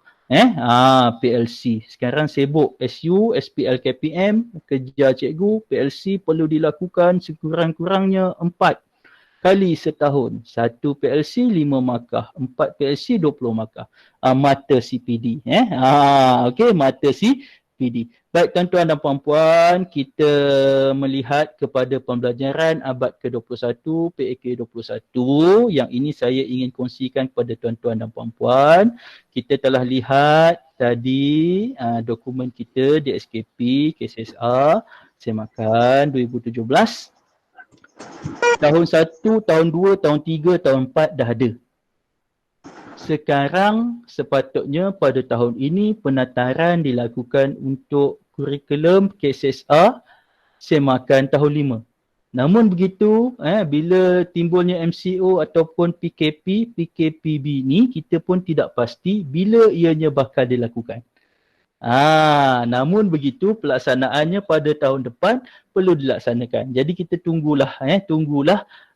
PLC. Sekarang sibuk SU, SPL KPM, kerja cikgu, PLC perlu dilakukan sekurang-kurangnya 4 kali setahun. 1 PLC 5 markah, 4 PLC 20 markah. Mata CPD. Okey, mata CPD. Baik tuan-tuan dan puan-puan, kita melihat kepada pembelajaran abad ke-21, PAK 21. Yang ini saya ingin kongsikan kepada tuan-tuan dan puan-puan. Kita telah lihat tadi dokumen kita di SKP, KSSR, semakan 2017. Tahun 1, tahun 2, tahun 3, tahun 4 dah ada. Sekarang sepatutnya pada tahun ini penataran dilakukan untuk kurikulum KSSR semakan tahun 5. Namun begitu, bila timbulnya MCO ataupun PKP, PKPB ni kita pun tidak pasti bila ianya bakal dilakukan. Namun begitu pelaksanaannya pada tahun depan perlu dilaksanakan. Jadi kita tunggulah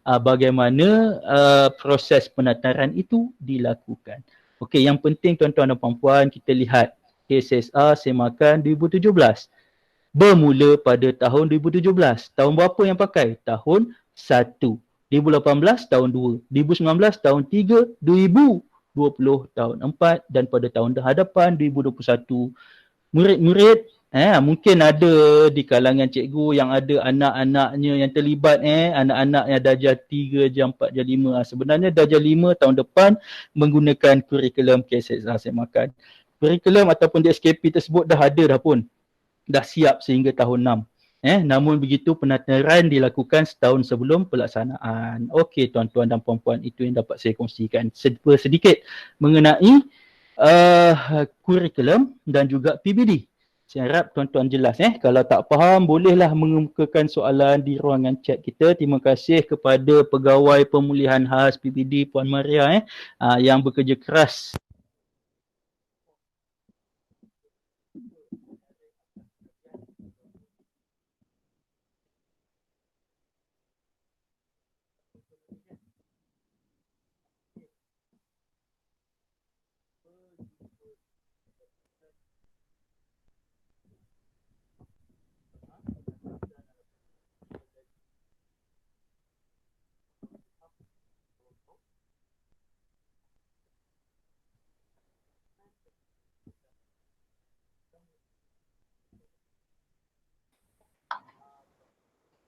bagaimana proses penataran itu dilakukan. Okey, yang penting tuan-tuan dan puan-puan kita lihat KSSR semakan 2017. Bermula pada tahun 2017. Tahun berapa yang pakai? Tahun 1. 2018 tahun 2. 2019 tahun 3. 2020 tahun 4 dan pada tahun hadapan 2021 murid-murid mungkin ada di kalangan cikgu yang ada anak-anaknya yang terlibat anak-anak yang darjah 3, darjah 4, darjah 5. Sebenarnya darjah 5 tahun depan menggunakan kurikulum KSSR semakan. Kurikulum ataupun di SKP tersebut dah ada dah pun. Dah siap sehingga tahun 6. Namun begitu penataran dilakukan setahun sebelum pelaksanaan. Okey tuan-tuan dan puan-puan, itu yang dapat saya kongsikan sedikit mengenai kurikulum dan juga PBD. Saya harap tuan-tuan jelas. Kalau tak faham bolehlah mengemukakan soalan di ruangan chat kita. Terima kasih kepada pegawai pemulihan khas PBD Puan Maria yang bekerja keras.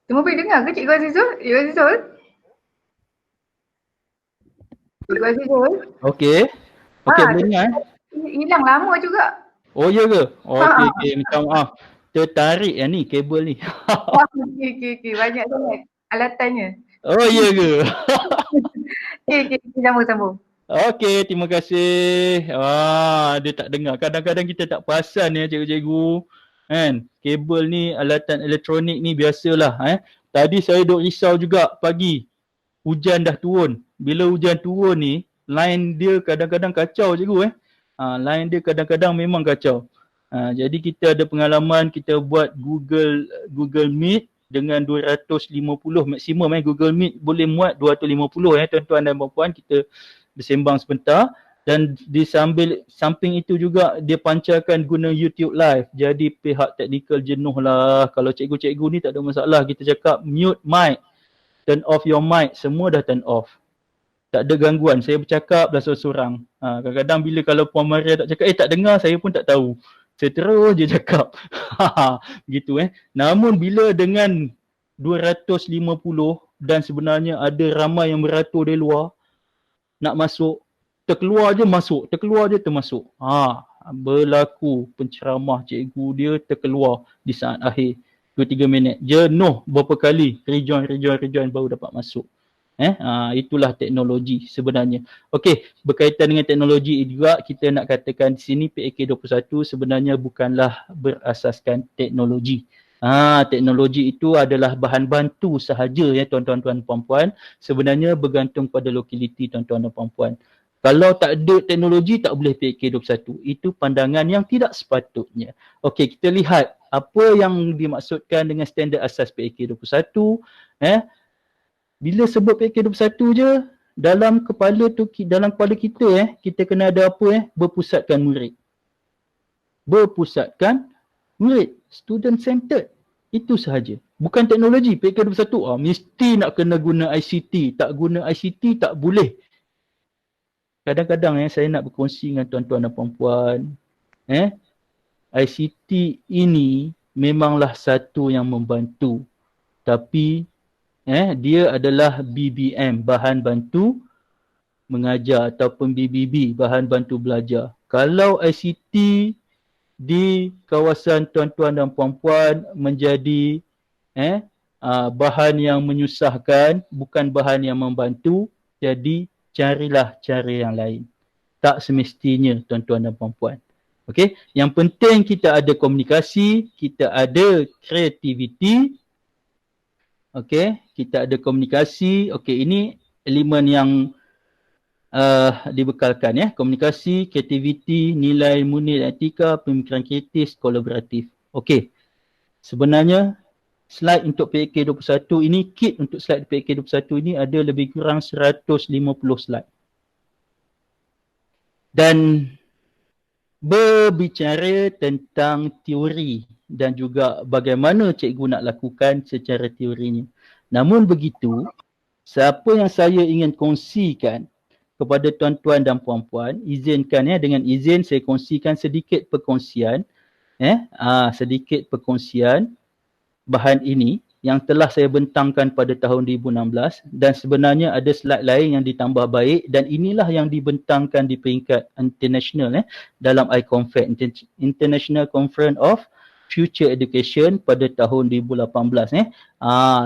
Cuma boleh dengar ke Cikgu Azizul? Cikgu Azizul? Cikgu Azizul? Okey. Okey, boleh dengar. Hilang lama juga. Oh ya ke? Okey, minta maaf. Tertarik yang ni kabel ni. Okey. Banyak sangat alatannya. Oh ya ke? Okey, sambung. Okey, terima kasih. Dia tak dengar. Kadang-kadang kita tak perasan cikgu-cikgu. Kan? Kabel ni, alatan elektronik ni biasalah. Tadi saya duk risau juga pagi. Hujan dah turun. Bila hujan turun ni, line dia kadang-kadang kacau cikgu. Line dia kadang-kadang memang kacau. Jadi kita ada pengalaman kita buat Google Meet dengan 250 maksimum. Google Meet boleh muat 250 tuan-tuan dan puan-puan. Kita bersembang sebentar. Dan di samping itu juga dia pancarkan guna YouTube live. Jadi pihak teknikal jenuh lah. Kalau cikgu-cikgu ni tak ada masalah. Kita cakap mute mic. Turn off your mic. Semua dah turn off. Tak ada gangguan. Saya bercakap dah sorang-sorang. Kadang-kadang bila kalau Puan Maria tak cakap, tak dengar, saya pun tak tahu. Saya terus je cakap. Begitu Namun bila dengan 250 dan sebenarnya ada ramai yang beratur di luar nak masuk, terkeluar je masuk, terkeluar je termasuk. Berlaku penceramah cikgu dia terkeluar di saat akhir 2-3 minit. Jenuh berapa kali, rejoin baru dapat masuk. Itulah teknologi sebenarnya. Okey, berkaitan dengan teknologi juga kita nak katakan di sini PAK21 sebenarnya bukanlah berasaskan teknologi. Teknologi itu adalah bahan bantu sahaja ya tuan-tuan dan puan-puan. Sebenarnya bergantung pada lokaliti tuan-tuan dan puan-puan. Kalau tak ada teknologi tak boleh PAK21. Itu pandangan yang tidak sepatutnya. Okey, kita lihat apa yang dimaksudkan dengan standard asas PAK21. Bila sebut PAK21 je, dalam kepala kita kita kena ada apa berpusatkan murid. Berpusatkan murid, student centered. Itu sahaja. Bukan teknologi. PAK21 mesti nak kena guna ICT. Tak guna ICT tak boleh. Kadang-kadang saya nak berkongsi dengan tuan-tuan dan puan-puan. ICT ini memanglah satu yang membantu. Tapi dia adalah BBM, bahan bantu mengajar, ataupun BBB, bahan bantu belajar. Kalau ICT di kawasan tuan-tuan dan puan-puan menjadi bahan yang menyusahkan, bukan bahan yang membantu, jadi carilah cara yang lain. Tak semestinya tuan-tuan dan puan-puan. Okey, yang penting kita ada komunikasi, kita ada kreativiti. Okey, kita ada komunikasi. Okey, ini elemen yang dibekalkan ya. Komunikasi, kreativiti, nilai murni dan etika, pemikiran kritis, kolaboratif. Okey. Sebenarnya slide untuk PAK21 ini, kit untuk slide PAK21 ini ada lebih kurang 150 slide. Dan berbicara tentang teori dan juga bagaimana cikgu nak lakukan secara teorinya. Namun begitu, siapa yang saya ingin kongsikan kepada tuan-tuan dan puan-puan, izinkan dengan izin saya kongsikan sedikit perkongsian sedikit perkongsian bahan ini yang telah saya bentangkan pada tahun 2016, dan sebenarnya ada slide lain yang ditambah baik, dan inilah yang dibentangkan di peringkat international dalam ICONFED, International Conference of Future Education pada tahun 2018.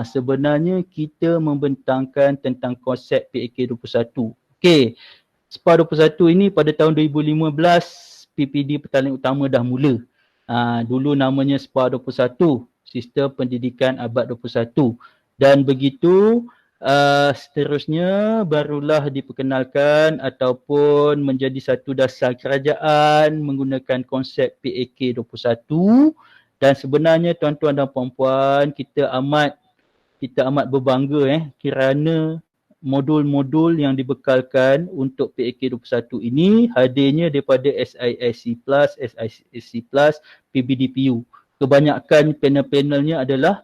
Sebenarnya kita membentangkan tentang konsep PAK21. Okey, SPA 21 ini pada tahun 2015 PPD Petaling Utama dah mula. Dulu namanya SPA 21, Sistem Pendidikan Abad 21. Dan begitu seterusnya barulah diperkenalkan ataupun menjadi satu dasar kerajaan menggunakan konsep PAK21. Dan sebenarnya tuan-tuan dan puan-puan, kita amat berbangga kerana modul-modul yang dibekalkan untuk PAK21 ini hadirnya daripada SISC+, PBDPU. Kebanyakan panel-panelnya adalah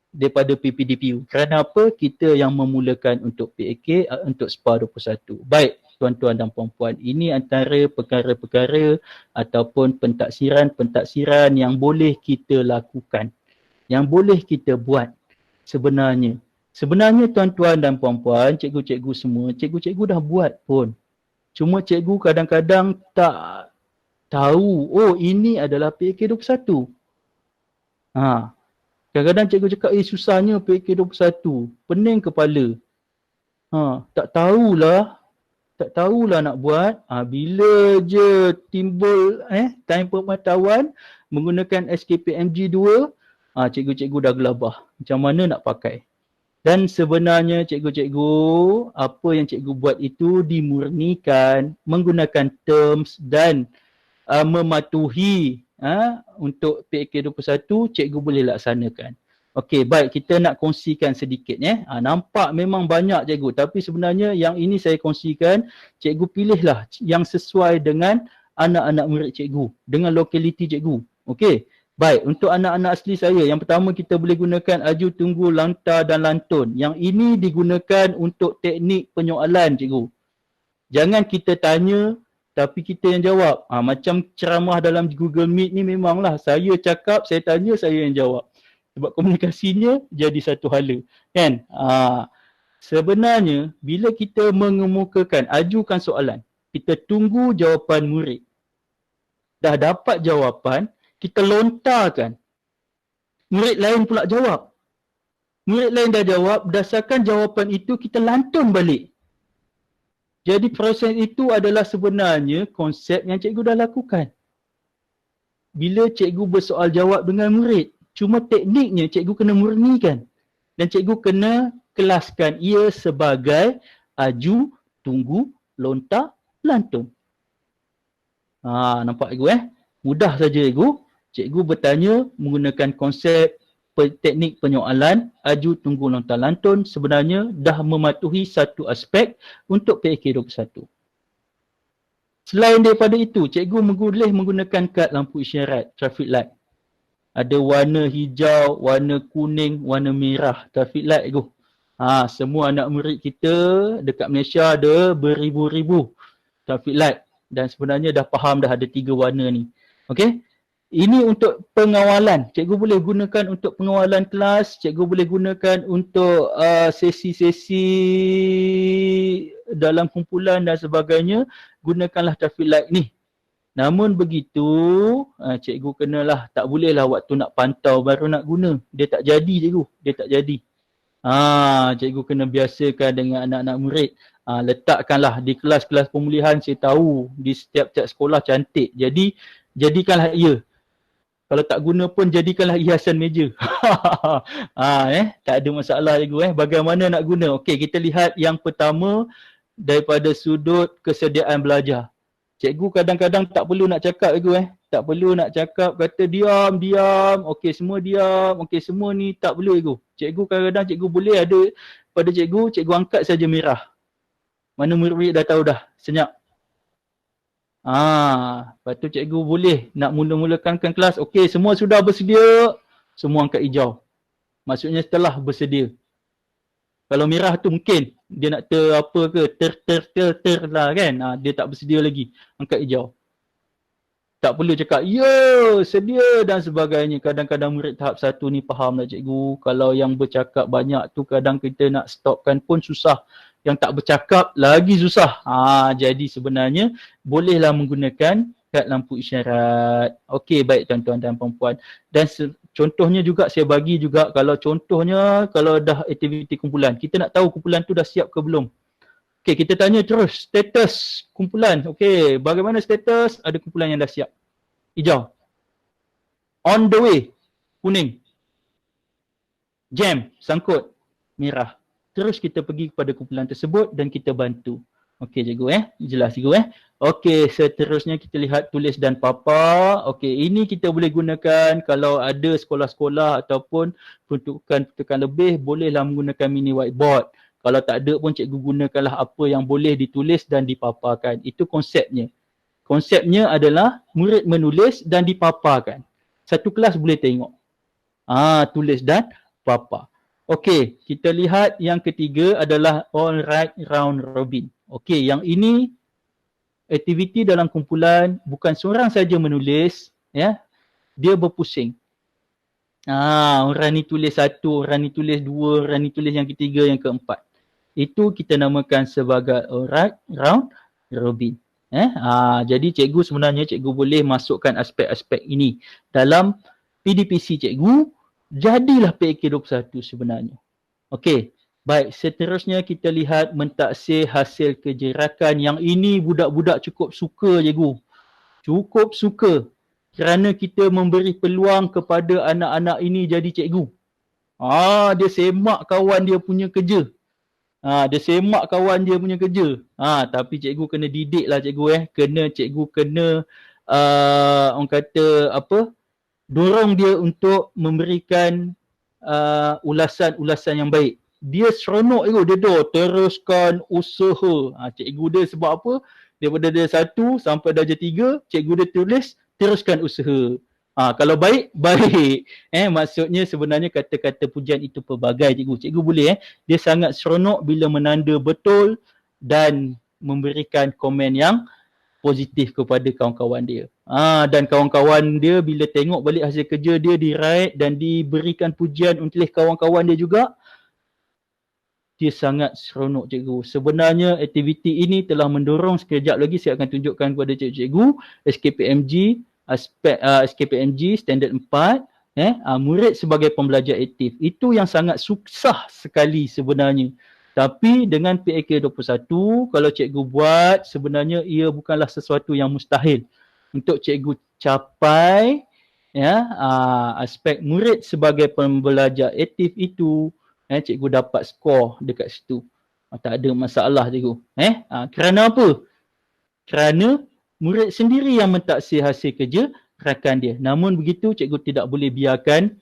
daripada PPDPU. Kerana apa? Kita yang memulakan untuk PAK, untuk SPA 21. Baik tuan-tuan dan puan-puan, ini antara perkara-perkara ataupun pentaksiran yang boleh kita lakukan, yang boleh kita buat sebenarnya. Sebenarnya tuan-tuan dan puan-puan, cikgu-cikgu semua, cikgu-cikgu dah buat pun. Cuma cikgu kadang-kadang tak tahu, ini adalah PAK21. Kadang-kadang cikgu cakap, susahnya PAK21, pening kepala. Tak tahulah nak buat. Bila je timbul time pemantauan menggunakan SKPMG 2, cikgu-cikgu dah gelabah. Macam mana nak pakai? Dan sebenarnya cikgu-cikgu, apa yang cikgu buat itu dimurnikan menggunakan terms dan mematuhi untuk PAK21, cikgu boleh laksanakan. Okey, baik, kita nak kongsikan sedikit nampak memang banyak cikgu, tapi sebenarnya yang ini saya kongsikan, cikgu pilihlah yang sesuai dengan anak-anak murid cikgu, dengan lokaliti cikgu. Okey. Baik, untuk anak-anak asli saya, yang pertama kita boleh gunakan aju, tunggu, lantar dan lantun. Yang ini digunakan untuk teknik penyoalan cikgu. Jangan kita tanya tapi kita yang jawab. Macam ceramah dalam Google Meet ni memanglah saya cakap, saya tanya, saya yang jawab. Sebab komunikasinya jadi satu hala. Kan? Sebenarnya bila kita mengemukakan, ajukan soalan, kita tunggu jawapan murid. Dah dapat jawapan, kita lontarkan. Murid lain pula jawab. Murid lain dah jawab, berdasarkan jawapan itu kita lantun balik. Jadi proses itu adalah sebenarnya konsep yang cikgu dah lakukan. Bila cikgu bersoal jawab dengan murid, cuma tekniknya cikgu kena murnikan. Dan cikgu kena kelaskan ia sebagai aju, tunggu, lontar, lantun. Nampak cikgu Mudah saja cikgu. Cikgu bertanya menggunakan konsep teknik penyoalan, aju, tunggu, lontar, lantun sebenarnya dah mematuhi satu aspek untuk PAK 21. Selain daripada itu, cikgu boleh menggunakan kad lampu isyarat, traffic light. Ada warna hijau, warna kuning, warna merah, traffic light cikgu. Semua anak murid kita dekat Malaysia ada beribu-ribu traffic light dan sebenarnya dah faham dah ada 3 warna ni. Okey? Ini untuk pengawalan. Cikgu boleh gunakan untuk pengawalan kelas, cikgu boleh gunakan untuk sesi-sesi dalam kumpulan dan sebagainya. Gunakanlah traffic light ni. Namun begitu, cikgu kenalah, tak bolehlah waktu nak pantau baru nak guna. Dia tak jadi cikgu, dia tak jadi. Cikgu kena biasakan dengan anak-anak murid. Letakkanlah di kelas-kelas pemulihan, saya tahu di setiap-tiap sekolah cantik. Jadi, jadikanlah ia. Kalau tak guna pun jadikanlah hiasan meja. Tak ada masalah cikgu Bagaimana nak guna? Okey, kita lihat yang pertama daripada sudut kesediaan belajar. Cikgu kadang-kadang tak perlu nak cakap cikgu Tak perlu nak cakap kata diam. Okey semua diam. Okey semua ni tak perlu cikgu. Cikgu kadang-kadang cikgu boleh ada pada cikgu angkat saja merah. Mana murid-murid dah tahu dah. Senyap. Lepas tu cikgu boleh nak mula-mulakan kelas. Okey semua sudah bersedia. Semua angkat hijau. Maksudnya setelah bersedia. Kalau merah tu mungkin dia nak ter lah kan. Dia tak bersedia lagi. Angkat hijau. Tak perlu cakap, ya sedia dan sebagainya. Kadang-kadang murid tahap 1 ni faham lah cikgu. Kalau yang bercakap banyak tu kadang kita nak stopkan pun susah. Yang tak bercakap lagi susah. Jadi sebenarnya bolehlah menggunakan kad lampu isyarat. Okey, baik tuan-tuan dan puan-puan. Dan contohnya juga saya bagi juga kalau contohnya kalau dah aktiviti kumpulan. Kita nak tahu kumpulan tu dah siap ke belum. Okey, kita tanya terus status kumpulan. Okey, bagaimana status? Ada kumpulan yang dah siap. Hijau. On the way. Kuning. Jam. Sangkut. Merah. Terus kita pergi kepada kumpulan tersebut dan kita bantu. Okey cikgu jelas cikgu Okey, seterusnya kita lihat tulis dan papa. Okey, ini kita boleh gunakan kalau ada sekolah-sekolah ataupun peruntukan lebih, bolehlah menggunakan mini whiteboard. Kalau tak ada pun cikgu gunakanlah apa yang boleh ditulis dan dipaparkan. Itu konsepnya. Konsepnya adalah murid menulis dan dipaparkan. Satu kelas boleh tengok. Tulis dan papar. Okey, kita lihat yang ketiga adalah all right round robin. Okey, yang ini aktiviti dalam kumpulan bukan seorang saja menulis, dia berpusing. Orang ni tulis 1, orang ni tulis 2, orang ni tulis yang ketiga, yang keempat. Itu kita namakan sebagai all right round robin. Jadi cikgu sebenarnya cikgu boleh masukkan aspek-aspek ini dalam PDPC cikgu. Jadilah PAK 21 sebenarnya. Okey, baik, seterusnya kita lihat mentaksir hasil kejerakan. Yang ini budak-budak cukup suka cikgu. Cukup suka kerana kita memberi peluang kepada anak-anak ini jadi cikgu. Dia semak kawan dia punya kerja. Dia semak kawan dia punya kerja. Tapi cikgu kena didik lah cikgu Cikgu kena orang kata apa? Dorong dia untuk memberikan ulasan-ulasan yang baik. Dia seronok cikgu, dia teruskan usaha. Cikgu dia sebab apa? Daripada dia 1 sampai darjah 3, cikgu dia tulis teruskan usaha. Kalau baik, baik. Maksudnya sebenarnya kata-kata pujian itu pelbagai cikgu. Cikgu boleh dia sangat seronok bila menanda betul dan memberikan komen yang positif kepada kawan-kawan dia. Dan kawan-kawan dia bila tengok balik hasil kerja dia, di-write dan diberikan pujian oleh kawan-kawan dia juga, dia sangat seronok cikgu. Sebenarnya aktiviti ini telah mendorong, sekejap lagi saya akan tunjukkan kepada cikgu-cikgu SKPMG, aspek SKPMG standard 4, murid sebagai pembelajar aktif. Itu yang sangat susah sekali sebenarnya. Tapi dengan PAK 21, kalau cikgu buat, sebenarnya ia bukanlah sesuatu yang mustahil untuk cikgu capai aspek murid sebagai pembelajar aktif itu. Cikgu dapat skor dekat situ. Tak ada masalah cikgu. Kerana apa? Kerana murid sendiri yang mentaksir hasil kerja rakan dia. Namun begitu cikgu tidak boleh biarkan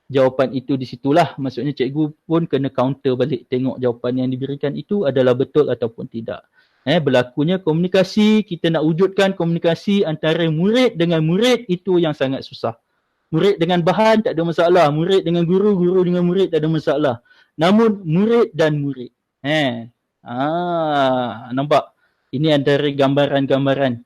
jawapan itu di situlah. Maksudnya cikgu pun kena counter balik, tengok jawapan yang diberikan itu adalah betul ataupun tidak. Berlakunya komunikasi, kita nak wujudkan komunikasi antara murid dengan murid, itu yang sangat susah. Murid dengan bahan tak ada masalah, murid dengan guru, guru dengan murid tak ada masalah. Namun murid dan murid. Nampak? Ini antara gambaran-gambaran.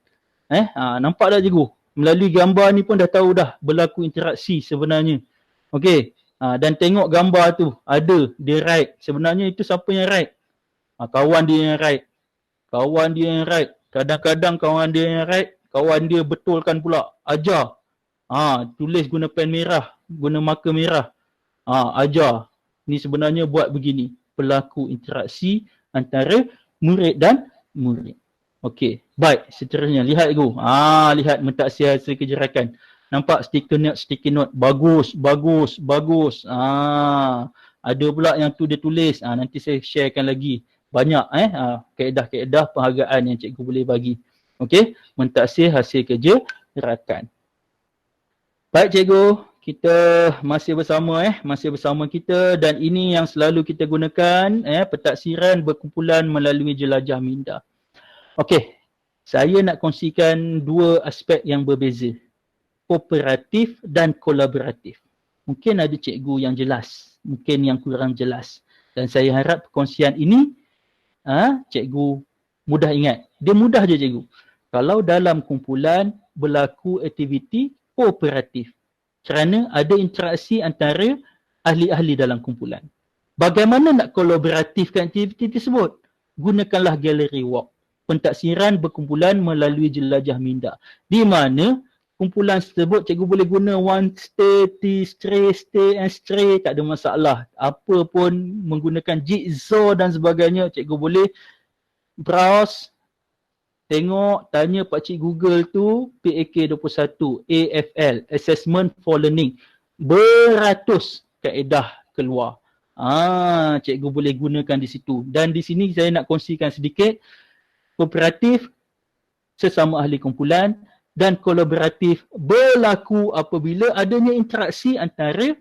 Nampak tak cikgu? Melalui gambar ni pun dah tahu dah berlaku interaksi sebenarnya. Okey. Dan tengok gambar tu, ada dia right. Sebenarnya itu siapa yang right? Kawan dia yang right. Kawan dia yang right. Kadang-kadang kawan dia yang right, kawan dia betulkan pula. Ajar. Tulis guna pen merah, guna marker merah. Ajar. Ni sebenarnya buat begini. Berlaku interaksi antara murid dan murid. Okey. Baik, seterusnya. Lihat cikgu. Lihat mentaksir hasil kerja rakan. Nampak sticky note. Bagus, bagus, bagus. Ada pula yang tu dia tulis. Nanti saya sharekan lagi. Banyak kaedah-kaedah penghargaan yang cikgu boleh bagi. Okey, mentaksir hasil kerja rakan. Baik cikgu, kita masih bersama kita, dan ini yang selalu kita gunakan, pentaksiran berkumpulan melalui jelajah minda. Okey, saya nak kongsikan dua aspek yang berbeza. Kooperatif dan kolaboratif. Mungkin ada cikgu yang jelas, mungkin yang kurang jelas. Dan saya harap perkongsian ini cikgu mudah ingat. Dia mudah je cikgu. Kalau dalam kumpulan berlaku aktiviti kooperatif, kerana ada interaksi antara ahli-ahli dalam kumpulan. Bagaimana nak kolaboratifkan aktiviti tersebut? Gunakanlah gallery walk. Pentaksiran berkumpulan melalui jelajah minda. Di mana kumpulan tersebut cikgu boleh guna one stay, stay and stray, tak ada masalah. Apa pun menggunakan jigsaw dan sebagainya, cikgu boleh browse, tengok, tanya pakcik Google tu, PAK 21, AFL, Assessment for Learning. Beratus kaedah keluar. Cikgu boleh gunakan di situ. Dan di sini saya nak kongsikan sedikit, kooperatif sesama ahli kumpulan dan kolaboratif berlaku apabila adanya interaksi antara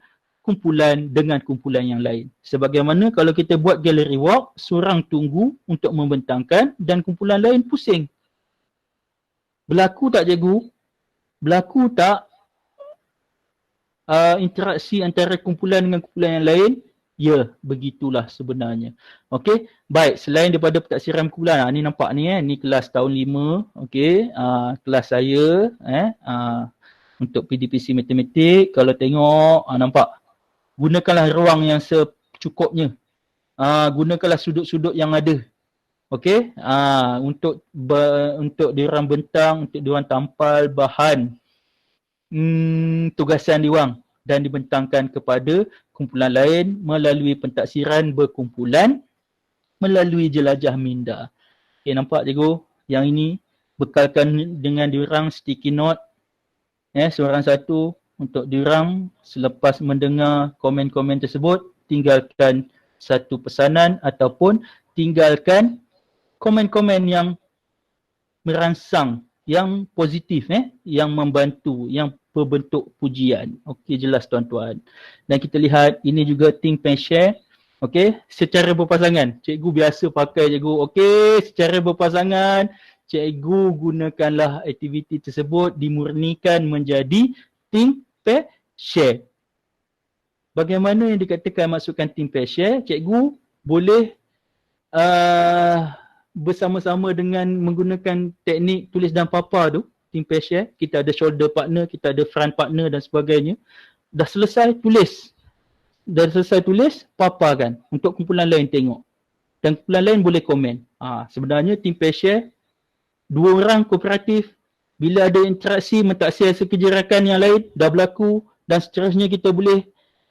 kumpulan dengan kumpulan yang lain. Sebagaimana kalau kita buat gallery walk, seorang tunggu untuk membentangkan dan kumpulan lain pusing. Berlaku tak cikgu? Berlaku tak interaksi antara kumpulan dengan kumpulan yang lain? Ya, begitulah sebenarnya. Okey, baik, selain daripada pentaksiran kumpulan, ni nampak ni ni kelas tahun 5, okey, kelas saya untuk PDPC matematik. Kalau tengok, nampak, gunakanlah ruang yang secukupnya. Gunakanlah sudut-sudut yang ada. Okey, untuk diorang bentang, untuk diorang tampal bahan tugasan diorang dan dibentangkan kepada kumpulan lain melalui pentaksiran berkumpulan melalui jelajah minda. Okey, nampak cikgu? Yang ini bekalkan dengan diorang sticky note, seorang satu, untuk diorang selepas mendengar komen-komen tersebut, tinggalkan satu pesanan ataupun tinggalkan komen-komen yang merangsang, yang positif, yang membantu, yang berbentuk pujian. Okey, jelas tuan-tuan. Dan kita lihat ini juga think, pen, share. Okey, secara berpasangan. Cikgu biasa pakai cikgu. Okey, secara berpasangan, cikgu gunakanlah aktiviti tersebut dimurnikan menjadi think, pen, share. Bagaimana yang dikatakan masukkan think, pen, share? Cikgu boleh bersama-sama dengan menggunakan teknik tulis dan papa tu, think, pen, share. Kita ada shoulder partner, kita ada front partner dan sebagainya. Dah selesai tulis. Dah selesai tulis, paparkan untuk kumpulan lain tengok. dan kumpulan lain boleh komen. Sebenarnya team pair dua orang kooperatif, bila ada interaksi mentaksir sekejarakan yang lain dah berlaku dan seterusnya kita boleh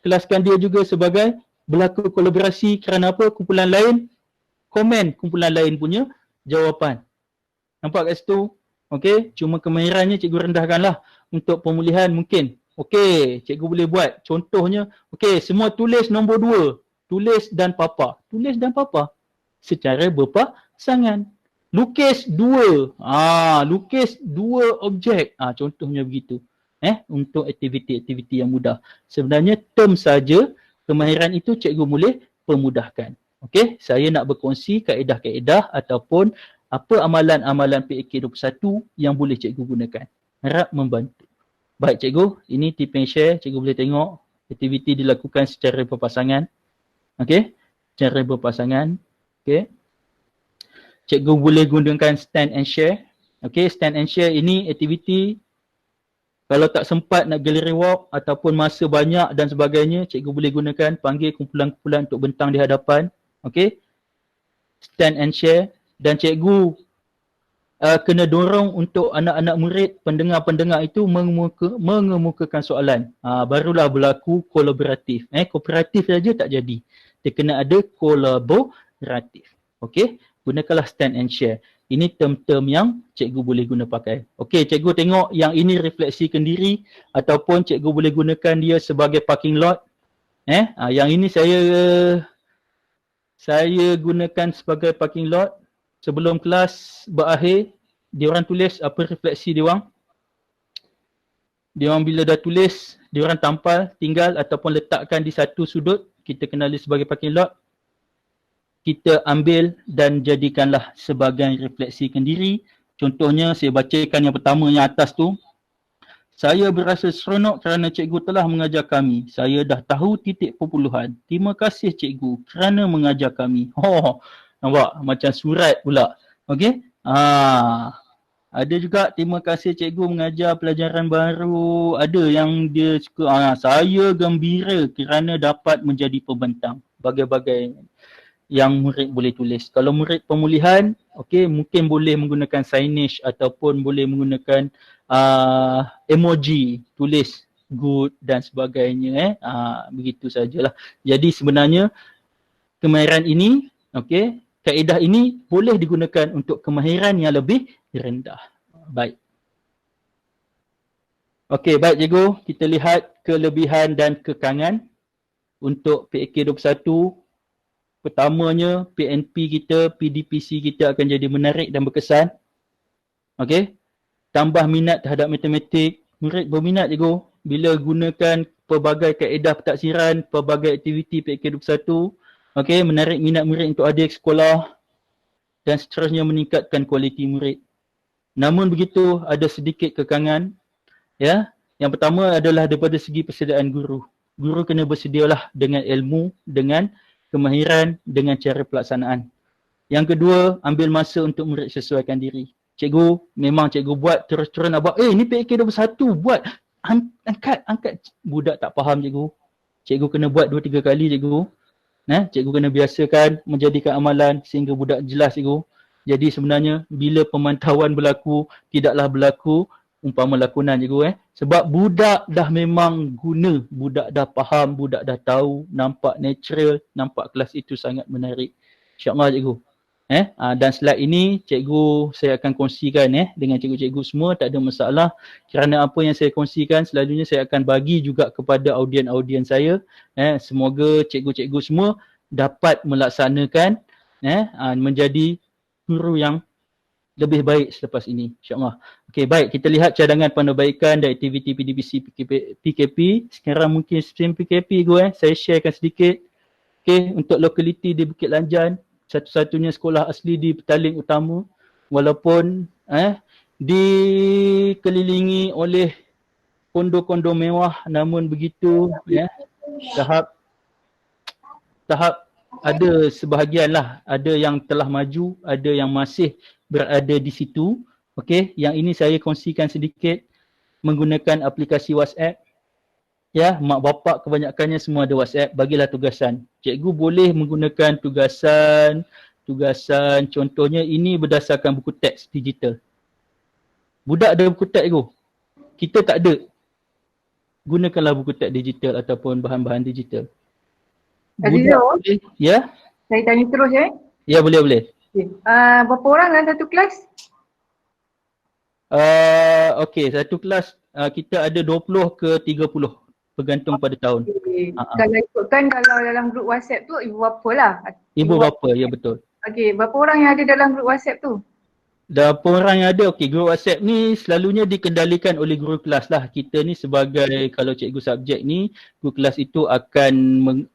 kelaskan dia juga sebagai berlaku kolaborasi kerana apa? Kumpulan lain komen kumpulan lain punya jawapan. Nampak kat situ? Okey, cuma kemahirannya cikgu rendahkanlah untuk pemulihan mungkin. Okey, cikgu boleh buat. Contohnya, okey, semua tulis nombor 2. Tulis dan papa. Tulis dan papa secara berpasangan. Lukis 2. Lukis 2 objek. Contohnya begitu. Untuk aktiviti-aktiviti yang mudah. Sebenarnya term saja kemahiran itu cikgu boleh pemudahkan. Okey, saya nak berkongsi kaedah-kaedah ataupun apa amalan-amalan PAK 21 yang boleh cikgu gunakan. Harap membantu. Baik cikgu, ini tip and share. Cikgu boleh tengok aktiviti dilakukan secara berpasangan. Okey, secara berpasangan. Okey. Cikgu boleh gunakan stand and share. Okey, stand and share ini aktiviti kalau tak sempat nak gallery walk ataupun masa banyak dan sebagainya, cikgu boleh gunakan panggil kumpulan-kumpulan untuk bentang di hadapan. Okey. Stand and share. Dan cikgu kena dorong untuk anak-anak murid, pendengar-pendengar itu mengemukakan soalan. Barulah berlaku kolaboratif. Kooperatif saja tak jadi. Dia kena ada kolaboratif. Okey, gunakanlah stand and share. Ini term-term yang cikgu boleh guna pakai. Okey, cikgu tengok yang ini refleksikan diri ataupun cikgu boleh gunakan dia sebagai parking lot. Yang ini saya gunakan sebagai parking lot. Sebelum kelas berakhir, diorang tulis apa refleksi diorang. Diorang bila dah tulis, diorang tampal, tinggal ataupun letakkan di satu sudut. Kita kenali sebagai parking lot. Kita ambil dan jadikanlah sebagai refleksikan diri. Contohnya, saya bacakan yang pertama yang atas tu. Saya berasa seronok kerana cikgu telah mengajar kami. Saya dah tahu titik perpuluhan. Terima kasih cikgu kerana mengajar kami. Nampak? Macam surat pula. Okey? Ada juga terima kasih cikgu mengajar pelajaran baru. Ada yang dia suka, saya gembira kerana dapat menjadi pembentang. Bagai-bagai yang murid boleh tulis. Kalau murid pemulihan, okey, mungkin boleh menggunakan signage ataupun boleh menggunakan emoji, tulis good dan sebagainya. Begitu sajalah. Jadi sebenarnya kemahiran ini, okey, kaedah ini boleh digunakan untuk kemahiran yang lebih rendah. Baik. Okey, baik cikgu. Kita lihat kelebihan dan kekangan untuk PAK 21. Pertamanya, PNP kita, PDPC kita akan jadi menarik dan berkesan. Okey. Tambah minat terhadap matematik. Murid berminat cikgu bila gunakan pelbagai kaedah pentaksiran, pelbagai aktiviti PAK 21. Okey, menarik minat murid untuk hadir ke sekolah dan seterusnya meningkatkan kualiti murid. Namun begitu, ada sedikit kekangan. Ya, yang pertama adalah daripada segi persediaan guru. Guru kena bersedialah dengan ilmu, dengan kemahiran, dengan cara pelaksanaan. Yang kedua, ambil masa untuk murid sesuaikan diri. Cikgu, memang cikgu buat terus-terus nak buat, ni PAK 21, buat. Angkat. Budak tak faham cikgu. Cikgu kena buat 2-3 kali cikgu. Cikgu kena biasakan menjadikan amalan sehingga budak jelas cikgu. Jadi sebenarnya bila pemantauan berlaku, tidaklah berlaku umpama lakonan cikgu. Sebab budak dah memang guna, budak dah faham, budak dah tahu, nampak natural, nampak kelas itu sangat menarik. InsyaAllah cikgu. Dan slide ini cikgu saya akan kongsikan dengan cikgu-cikgu semua, tak ada masalah. Kerana apa yang saya kongsikan selalunya saya akan bagi juga kepada audien-audien saya. Semoga cikgu-cikgu semua dapat melaksanakan menjadi guru yang lebih baik selepas ini, insyaAllah. Okey, baik, kita lihat cadangan penderbaikan dan aktiviti PDPC PKP. Sekarang mungkin sistem PKP saya sharekan sedikit. Okey, untuk lokaliti di Bukit Lanjan, satu-satunya sekolah asli di Petaling Utama, walaupun dikelilingi oleh kondo-kondo mewah, namun begitu tahap ada sebahagian lah, ada yang telah maju, ada yang masih berada di situ. Okey, yang ini saya kongsikan sedikit menggunakan aplikasi WhatsApp. Ya, mak bapak kebanyakannya semua ada WhatsApp, bagilah tugasan. Cikgu boleh menggunakan tugasan tugasan contohnya ini berdasarkan buku teks digital. Budak ada buku teks cikgu. Kita tak ada. Gunakanlah buku teks digital ataupun bahan-bahan digital. Aziza, Boleh, ya? saya tanya terus Ya, boleh. Okay. Berapa orang dalam satu kelas? Okey, satu kelas kita ada 20 ke 30 bergantung pada tahun. Okay. Kalau ikutkan kalau dalam grup WhatsApp tu ibu bapa lah. Ibu bapa, ya betul. Okey, berapa orang yang ada dalam grup WhatsApp tu? Berapa orang yang ada? Okey, grup WhatsApp ni selalunya dikendalikan oleh guru kelas lah. Kita ni sebagai, kalau cikgu subjek ni, guru kelas itu akan,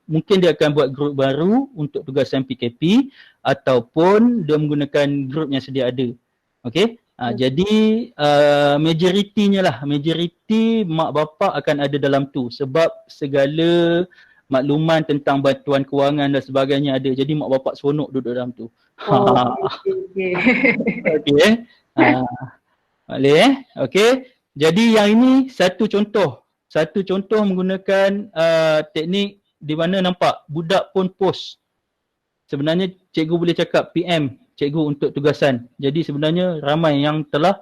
mungkin dia akan buat grup baru untuk tugasan PKP ataupun dia menggunakan grup yang sedia ada. Okey? Jadi majoritinya lah, majoriti mak bapak akan ada dalam tu sebab segala makluman tentang bantuan kewangan dan sebagainya ada. Jadi mak bapak seronok duduk dalam tu. Okey. Okey. Boleh okey. Jadi yang ini satu contoh menggunakan teknik di mana nampak budak pun post. Sebenarnya cikgu boleh cakap PM cikgu untuk tugasan. Jadi sebenarnya ramai yang telah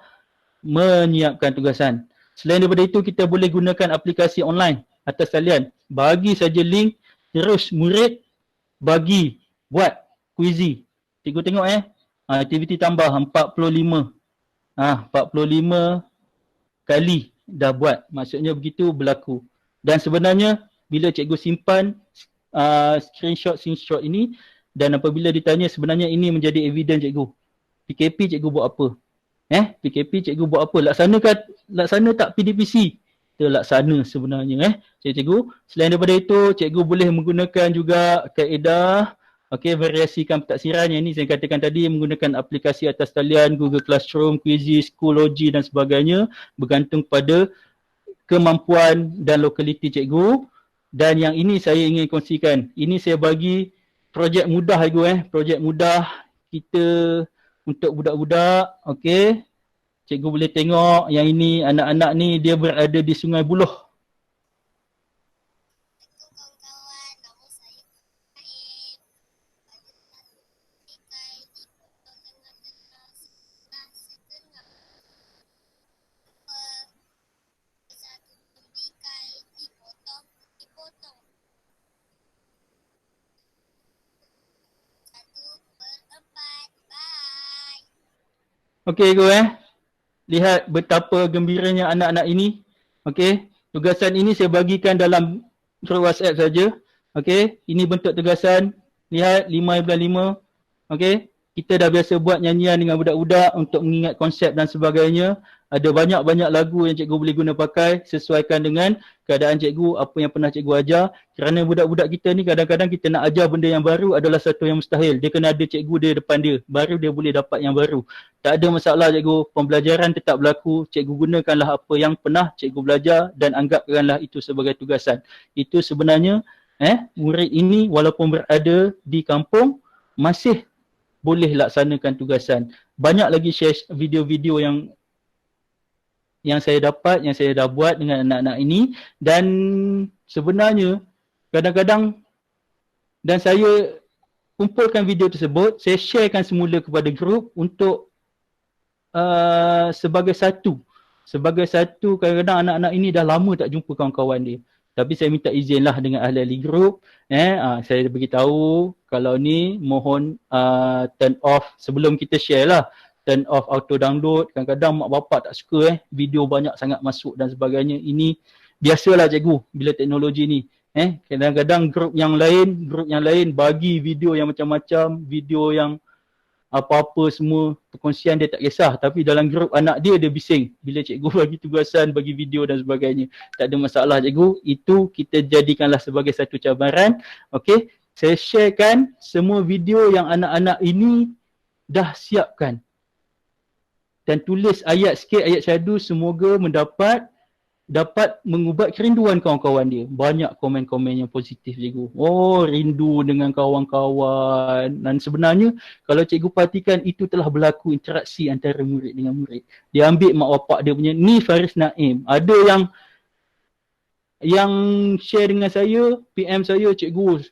menyiapkan tugasan. Selain daripada itu kita boleh gunakan aplikasi online atas talian. Bagi saja link, terus murid bagi buat kuizi. Cikgu tengok aktiviti tambah 45. 45 kali dah buat. Maksudnya begitu berlaku. Dan sebenarnya bila cikgu simpan screenshot ini dan apabila ditanya sebenarnya ini menjadi evidence cikgu. PKP cikgu buat apa? PKP cikgu buat apa? Laksana tak PDPC? Kita laksana sebenarnya cikgu. Selain daripada itu, cikgu boleh menggunakan juga kaedah variasi taksiran yang ini saya katakan tadi menggunakan aplikasi atas talian Google Classroom, Quizy, Schoology dan sebagainya bergantung pada kemampuan dan lokaliti cikgu. Dan yang ini saya ingin kongsikan. Ini saya bagi projek mudah cikgu projek mudah kita untuk budak-budak. Okey. Cikgu boleh tengok yang ini anak-anak ni dia berada di Sungai Buloh. Okey cikgu lihat betapa gembiranya anak-anak ini. Okey, tugasan ini saya bagikan dalam grup WhatsApp saja. Okey, ini bentuk tugasan. Lihat 5/5. Okey, kita dah biasa buat nyanyian dengan budak-budak untuk mengingat konsep dan sebagainya. Ada banyak-banyak lagu yang cikgu boleh guna pakai sesuaikan dengan keadaan cikgu, apa yang pernah cikgu ajar. Kerana budak-budak kita ni kadang-kadang kita nak ajar benda yang baru adalah satu yang mustahil. Dia kena ada cikgu dia depan dia, baru dia boleh dapat yang baru. Tak ada masalah cikgu, pembelajaran tetap berlaku. Cikgu gunakanlah apa yang pernah cikgu belajar dan anggapkanlah itu sebagai tugasan. Itu sebenarnya murid ini walaupun berada di kampung masih boleh laksanakan tugasan. Banyak lagi share video-video yang saya dapat, yang saya dah buat dengan anak-anak ini. Dan sebenarnya kadang-kadang dan saya kumpulkan video tersebut, saya sharekan semula kepada grup untuk sebagai satu kadang-kadang anak-anak ini dah lama tak jumpa kawan-kawan dia. Tapi saya minta izinlah dengan ahli-ahli grup. Saya beritahu kalau ni mohon turn off sebelum kita share lah. Turn off auto download. Kadang-kadang mak bapak tak suka video banyak sangat masuk dan sebagainya. Ini biasalah cikgu bila teknologi ni. Kadang-kadang grup yang lain bagi video yang macam-macam, video yang apa-apa semua perkongsian dia tak kisah. Tapi dalam grup anak dia bising bila cikgu bagi tugasan, bagi video dan sebagainya. Tak ada masalah cikgu. Itu kita jadikanlah sebagai satu cabaran. Okey, saya sharekan semua video yang anak-anak ini dah siapkan. Dan tulis ayat sikit, ayat syahdu, semoga dapat mengubat kerinduan kawan-kawan dia. Banyak komen-komen yang positif cikgu. Oh, rindu dengan kawan-kawan. Dan sebenarnya kalau cikgu perhatikan itu telah berlaku interaksi antara murid dengan murid. Dia ambil mak bapak dia punya, ni Faris Naim. Ada yang share dengan saya, PM saya, cikgu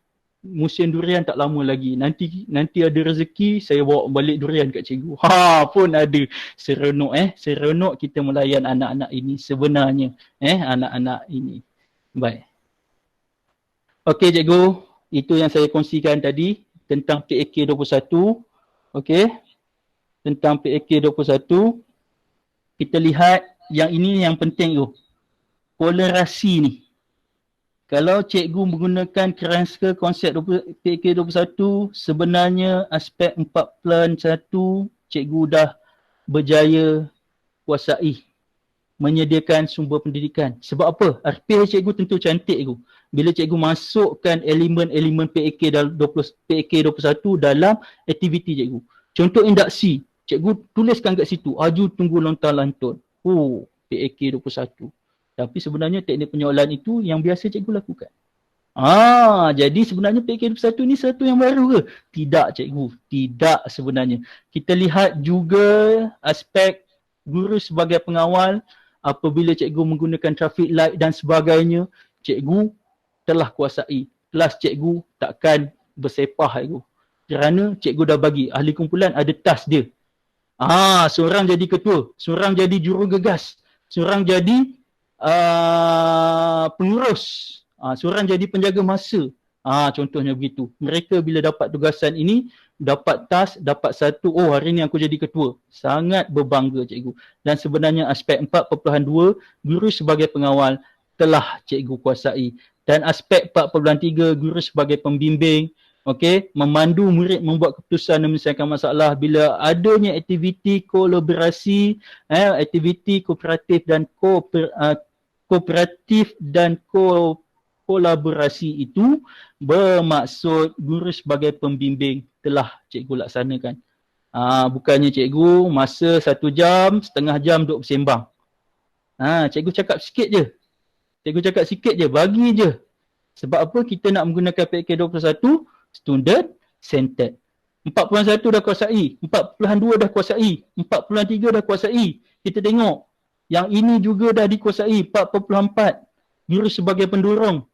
musim durian tak lama lagi. Nanti ada rezeki saya bawa balik durian kat cikgu. Ha pun ada. Seronok seronok kita melayan anak-anak ini sebenarnya. Anak-anak ini. Baik. Okey cikgu, itu yang saya kongsikan tadi tentang PAK 21. Okey. Tentang PAK 21. Kita lihat yang ini yang penting tu. Kolerasi ni. Kalau cikgu menggunakan kerangka konsep PAK 21, sebenarnya aspek 4+1 cikgu dah berjaya kuasai menyediakan sumber pendidikan. Sebab apa? RPH cikgu tentu cantik cikgu. Bila cikgu masukkan elemen-elemen PAK 21 dalam aktiviti cikgu. Contoh induksi, cikgu tuliskan kat situ, aju tunggu lontar lantun. Oh, PAK 21. Tapi sebenarnya teknik penyoalan itu yang biasa cikgu lakukan. Jadi sebenarnya PAK 21 ni satu yang baru ke? Tidak cikgu, tidak sebenarnya. Kita lihat juga aspek guru sebagai pengawal apabila cikgu menggunakan traffic light dan sebagainya, cikgu telah kuasai. Kelas cikgu takkan bersepah cikgu. Kerana cikgu dah bagi, ahli kumpulan ada task dia. Seorang jadi ketua, seorang jadi jurugegas, seorang jadi pengurus, seorang jadi penjaga masa. Contohnya begitu. Mereka bila dapat tugasan ini, dapat task, dapat satu, hari ni aku jadi ketua. Sangat berbangga cikgu. Dan sebenarnya aspek 4.2, guru sebagai pengawal telah cikgu kuasai. Dan aspek 4.3, guru sebagai pembimbing, memandu murid membuat keputusan dan menyelesaikan masalah bila adanya aktiviti kolaborasi, aktiviti kooperatif dan kolaborasi itu bermaksud guru sebagai pembimbing telah cikgu laksanakan. Bukannya cikgu masa 1 jam, setengah jam duduk bersembang. Cikgu cakap sikit je. Bagi je. Sebab apa kita nak menggunakan PAK 21? Student centered. 4.1 dah kuasai, 4.2 dah kuasai, 4.3 dah kuasai. Kita tengok yang ini juga dah dikuasai, 4.4. Guru sebagai pendorong.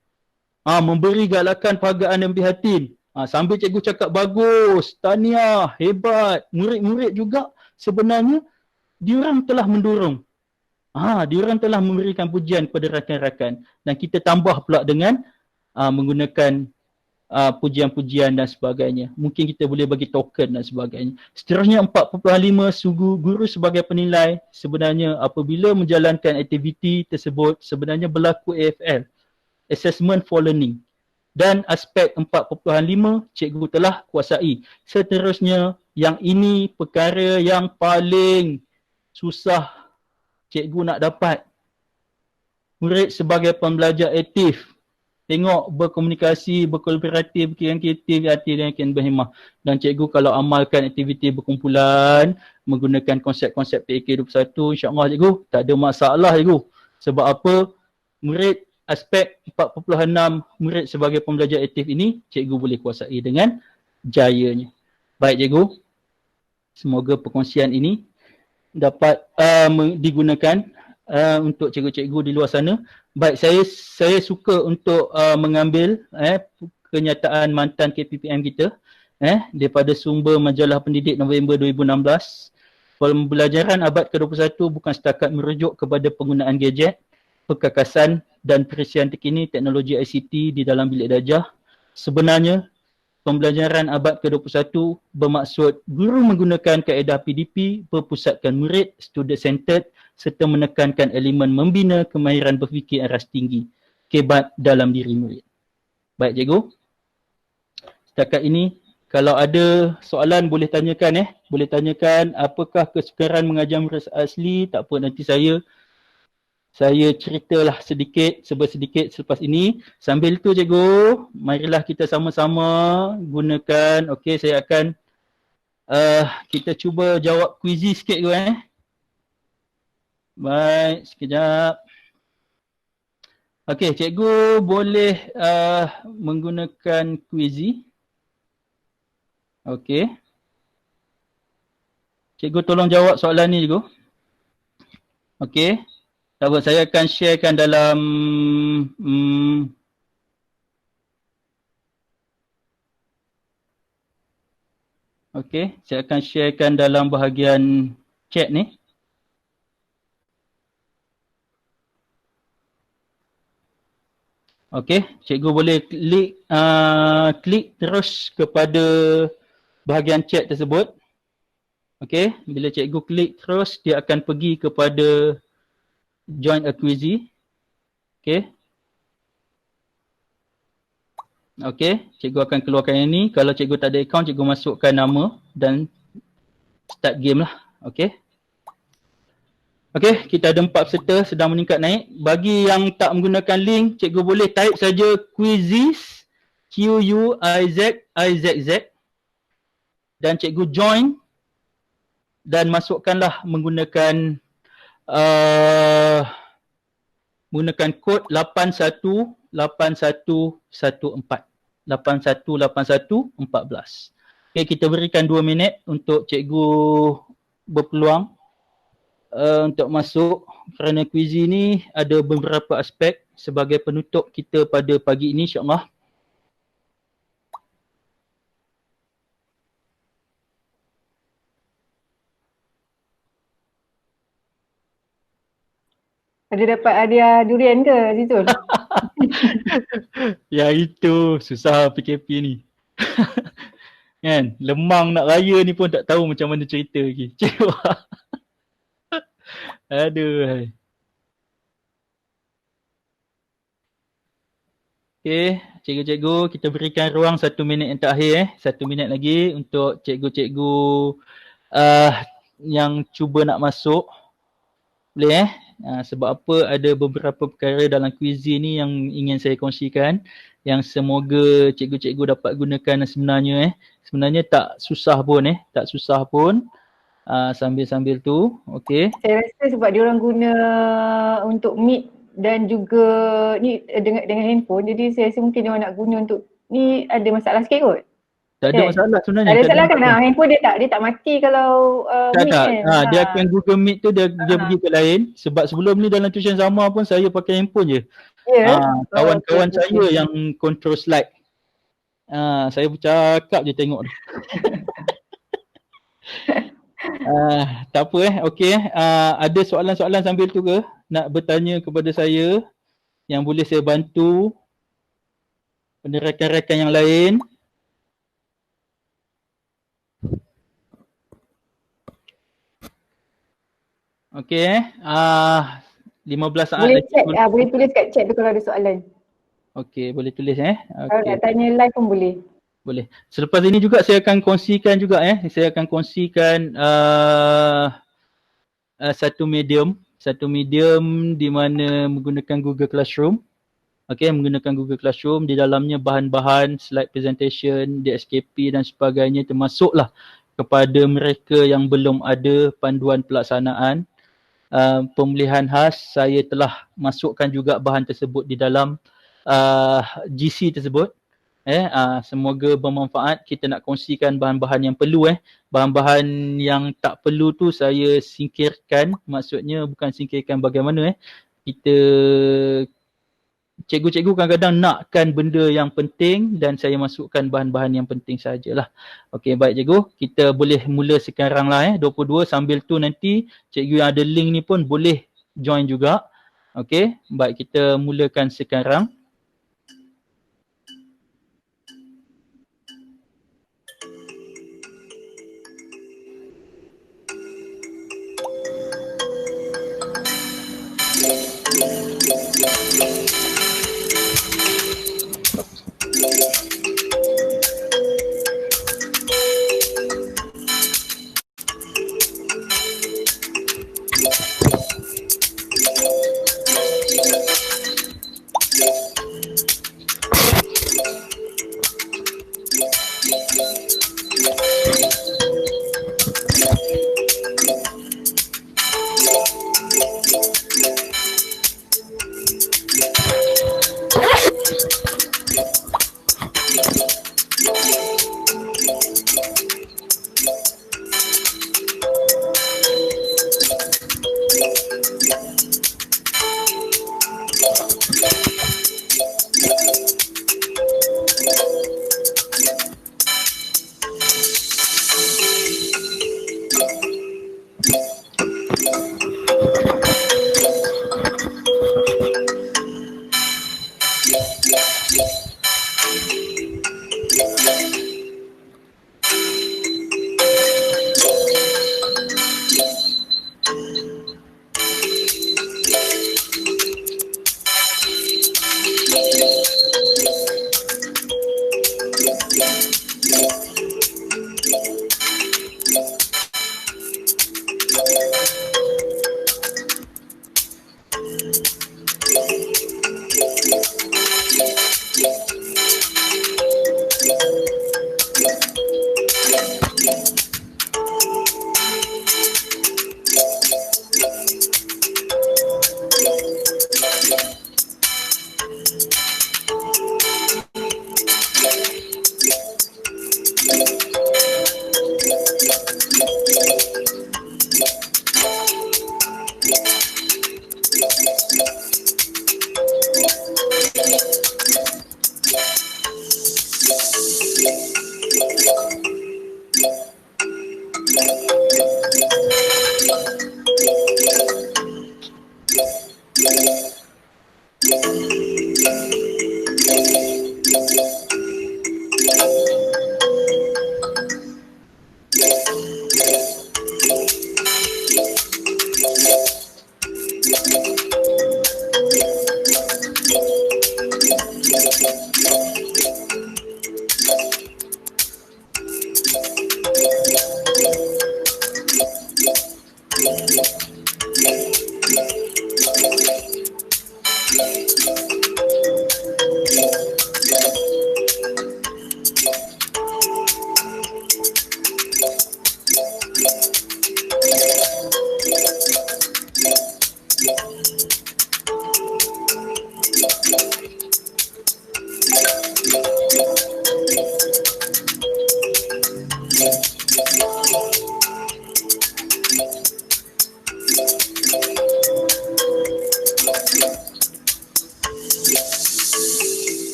Memberi galakan, penghargaan dan prihatin. Sambil cikgu cakap bagus, tahniah, hebat. Murid-murid juga sebenarnya diorang telah mendorong. Diorang telah memberikan pujian kepada rakan-rakan. Dan kita tambah pula dengan menggunakan pujian-pujian dan sebagainya. Mungkin kita boleh bagi token dan sebagainya. Seterusnya 4.5, guru sebagai penilai. Sebenarnya apabila menjalankan aktiviti tersebut, sebenarnya berlaku AFL, Assessment for Learning. Dan aspek 4.5, cikgu telah kuasai. Seterusnya, yang ini perkara yang paling susah cikgu nak dapat. Murid sebagai pembelajar aktif. Tengok berkomunikasi, berkolaboratif, berkira kreatif, hati dan kian berhemah. Dan cikgu kalau amalkan aktiviti berkumpulan, menggunakan konsep-konsep PAK 21, insyaAllah cikgu, tak ada masalah cikgu. Sebab apa? Murid aspek 4.6, murid sebagai pembelajar aktif ini, cikgu boleh kuasai dengan jayanya. Baik cikgu, semoga perkongsian ini dapat digunakan untuk cikgu-cikgu di luar sana. Baik, saya suka untuk mengambil kenyataan mantan KPPM kita daripada sumber majalah pendidik November 2016. Pembelajaran abad ke-21 bukan setakat merujuk kepada penggunaan gadget, perkakasan dan perisian terkini teknologi ICT di dalam bilik darjah. Sebenarnya, pembelajaran abad ke-21 bermaksud guru menggunakan kaedah PDP, berpusatkan murid, student centered serta menekankan elemen membina kemahiran berfikir aras tinggi, kebat dalam diri murid. Baik cikgu. Setakat ini, kalau ada soalan boleh tanyakan Boleh tanyakan apakah kesukaran mengajar murid asli, tak apa nanti saya ceritalah sedikit selepas ini. Sambil itu cikgu, marilah kita sama-sama gunakan, saya akan kita cuba jawab kuizi sikit cikgu Baik, sekejap. Cikgu boleh menggunakan kuizi. Cikgu tolong jawab soalan ni cikgu. Tak apa, saya akan sharekan dalam Okey, saya akan sharekan dalam bahagian chat ni. Okey, cikgu boleh klik terus kepada bahagian chat tersebut. Okey, bila cikgu klik terus, dia akan pergi kepada join a quizy. Okey. Okey, cikgu akan keluarkan yang ni. Kalau cikgu tak ada account, cikgu masukkan nama dan start game lah. Okey. Okey, kita ada 4 peserta sedang meningkat naik. Bagi yang tak menggunakan link, cikgu boleh type saja quizzes QUIZIZZ dan cikgu join dan masukkanlah menggunakan menggunakan kod 818114. 818114. Okey, kita berikan 2 minit untuk cikgu berpeluang untuk masuk, kerana kuizi ni ada beberapa aspek sebagai penutup kita pada pagi ini, insya-Allah. Ada dapat hadiah durian ke Zizul? Ya itu susah PKP ni. Kan, lemang nak raya ni pun tak tahu macam mana cerita lagi. Aduh. Okey, cikgu-cikgu, kita berikan ruang 1 minit yang terakhir 1 minit lagi untuk cikgu-cikgu yang cuba nak masuk. Boleh sebab apa ada beberapa perkara dalam kuizi ni yang ingin saya kongsikan yang semoga cikgu-cikgu dapat gunakan sebenarnya sebenarnya tak susah pun tak susah pun. Sambil-sambil tu, okey. Saya rasa sebab dia orang guna untuk Meet dan juga ni dengan handphone, jadi saya rasa mungkin dia orang nak guna untuk ni ada masalah sikit kot. Tak ada masalah sebenarnya. Tak ada masalah kan? Handphone dia tak mati kalau Meet kan. Dia akan Google Meet tu dia pergi ke lain. Sebab sebelum ni dalam tuition sama pun saya pakai handphone je. Kawan-kawan saya yang control slide. Saya bercakap je tengok. Tak apa okey. Ada soalan-soalan sambil tu ke? Nak bertanya kepada saya yang boleh saya bantu pada rakan-rakan yang lain? Okey, 15 saat boleh lagi. Boleh tulis kat chat tu kalau ada soalan. Okey, boleh tulis Kalau nak tanya live pun boleh. Boleh. Selepas ini juga saya akan kongsikan juga saya akan kongsikan satu medium di mana menggunakan Google Classroom. Okey, menggunakan Google Classroom, di dalamnya bahan-bahan slide presentation, DSKP dan sebagainya, termasuklah kepada mereka yang belum ada panduan pelaksanaan pemulihan khas. Saya telah masukkan juga bahan tersebut di dalam GC tersebut. Semoga bermanfaat. Kita nak kongsikan bahan-bahan yang perlu bahan-bahan yang tak perlu tu saya singkirkan. Maksudnya bukan singkirkan bagaimana kita cikgu-cikgu kadang-kadang nakkan benda yang penting dan saya masukkan bahan-bahan yang penting sajalah. Okey, baik cikgu, kita boleh mula sekarang lah 22. Sambil tu nanti cikgu yang ada link ni pun boleh join juga. Okey, baik, kita mulakan sekarang.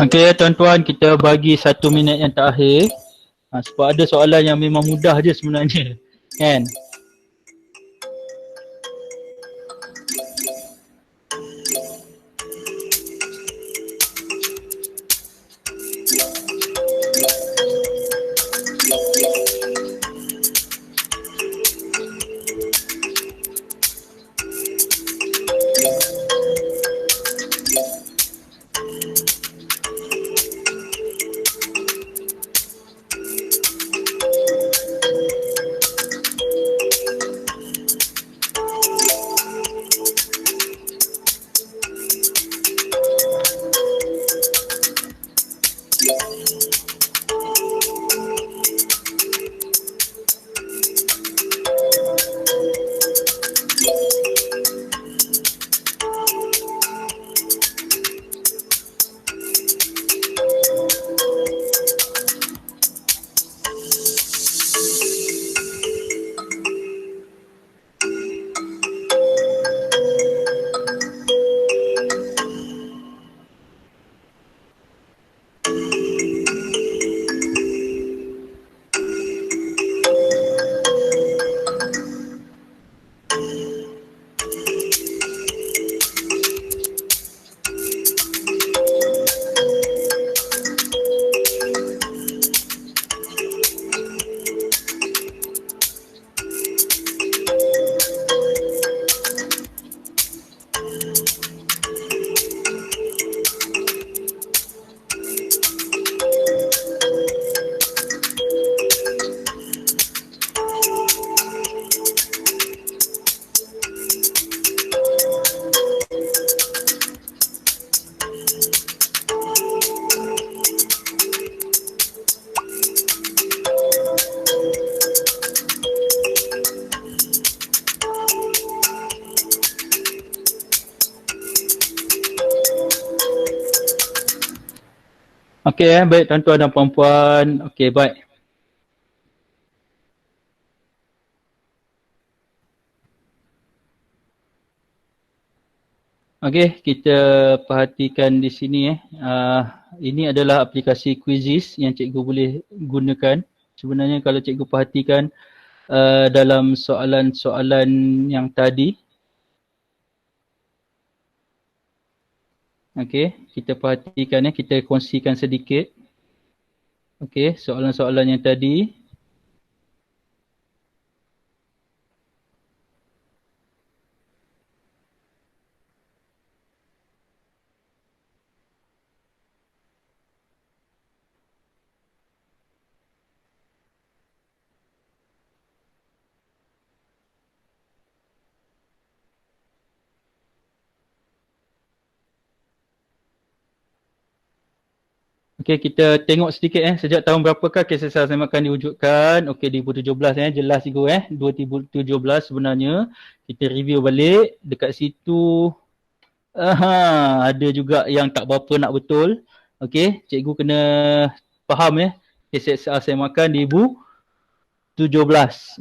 Okey tuan-tuan, kita bagi 1 minit yang terakhir. Sebab ada soalan yang memang mudah je sebenarnya. Kan? Okey baik tuan-tuan dan puan-puan. Okey baik. Okey, kita perhatikan di sini ini adalah aplikasi Quizzes yang cikgu boleh gunakan. Sebenarnya kalau cikgu perhatikan dalam soalan-soalan yang tadi. Okey, kita perhatikan kita kongsikan sedikit. Okey, soalan-soalan yang tadi. Okey, kita tengok sedikit sejak tahun berapakah KSSR semakan diwujudkan. Okey, 2017 jelas juga 2017 sebenarnya. Kita review balik dekat situ. Ada juga yang tak berapa nak betul. Okey, cikgu kena faham KSSR semakan 2017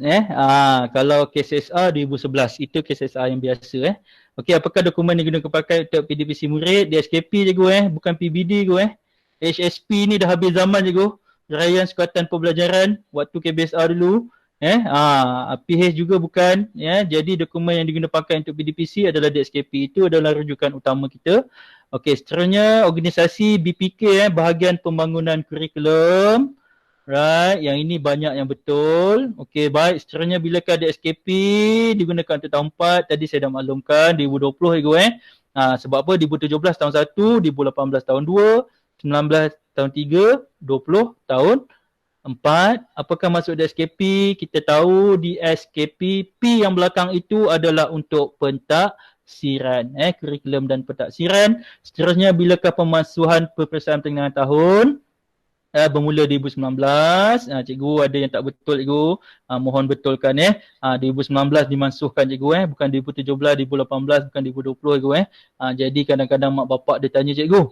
kalau KSSR 2011 itu KSSR yang biasa Okey, apakah dokumen yang digunakan pakai untuk PDPC murid? DSKP cikgu bukan PBD cikgu HSP ni dah habis zaman cikgu. Raian Sekuatan Pembelajaran waktu KBSR dulu. PH juga bukan. Jadi dokumen yang digunakan pakai untuk PDPC adalah DSKP. Itu adalah rujukan utama kita. Okey, seterusnya organisasi BPK bahagian pembangunan kurikulum. Right, yang ini banyak yang betul. Okey, baik. Seterusnya bilakah DSKP digunakan untuk tahun 4? Tadi saya dah maklumkan 2020 cikgu sebab apa? 2017 tahun 1, 2018 tahun 2, 19 tahun 3, 20 tahun 4. Apakah maksud DSKP? Kita tahu di SKP, P yang belakang itu adalah untuk pentaksiran. Kurikulum dan pentaksiran. Seterusnya, bilakah pemasuhan peperiksaan pertengahan tahun? Bermula 2019. Cikgu ada yang tak betul cikgu. Mohon betulkan 2019 dimansuhkan cikgu bukan 2017, 2018, bukan 2020 cikgu Jadi kadang-kadang mak bapak dia tanya cikgu.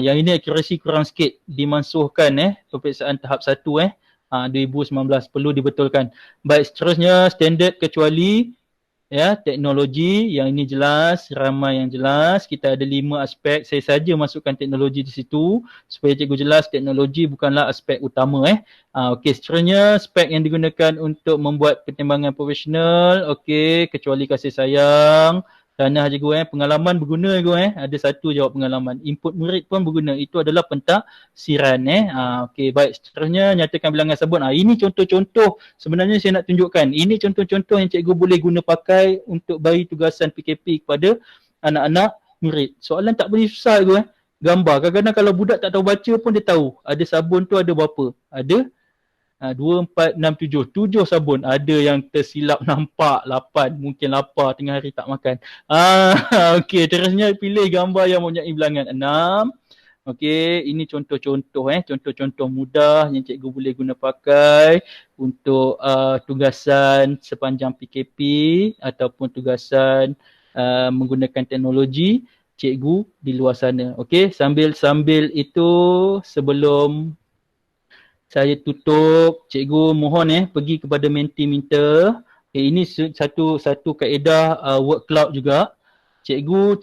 Yang ini akurasi kurang sikit. Dimansuhkan peperiksaan tahap 1 2019 perlu dibetulkan. Baik, seterusnya standard kecuali teknologi, yang ini jelas, ramai yang jelas. Kita ada 5 aspek. Saya saja masukkan teknologi di situ supaya cikgu jelas teknologi bukanlah aspek utama Okey, seterusnya spek yang digunakan untuk membuat pertimbangan profesional. Okey, kecuali kasih sayang. Tanah cikgu pengalaman berguna cikgu Ada satu jawab pengalaman. Input murid pun berguna. Itu adalah pentaksiran Okey, baik. Seterusnya nyatakan bilangan sabun. Ini contoh-contoh sebenarnya saya nak tunjukkan. Ini contoh-contoh yang cikgu boleh guna pakai untuk bagi tugasan PKP kepada anak-anak murid. Soalan tak boleh susah cikgu Gambar. Kadang-kadang kalau budak tak tahu baca pun dia tahu. Ada sabun tu ada berapa? Ada 2, 4, 6, 7. 7 sabun. Ada yang tersilap nampak 8. Mungkin lapar tengah hari tak makan. Okey, terusnya pilih gambar yang mempunyai bilangan 6. Okey, ini contoh-contoh contoh-contoh mudah yang cikgu boleh guna pakai untuk tugasan sepanjang PKP ataupun tugasan menggunakan teknologi cikgu di luar sana. Okey, sambil itu sebelum saya tutup, cikgu mohon pergi kepada Mentimeter. Ini satu kaedah word cloud juga. Cikgu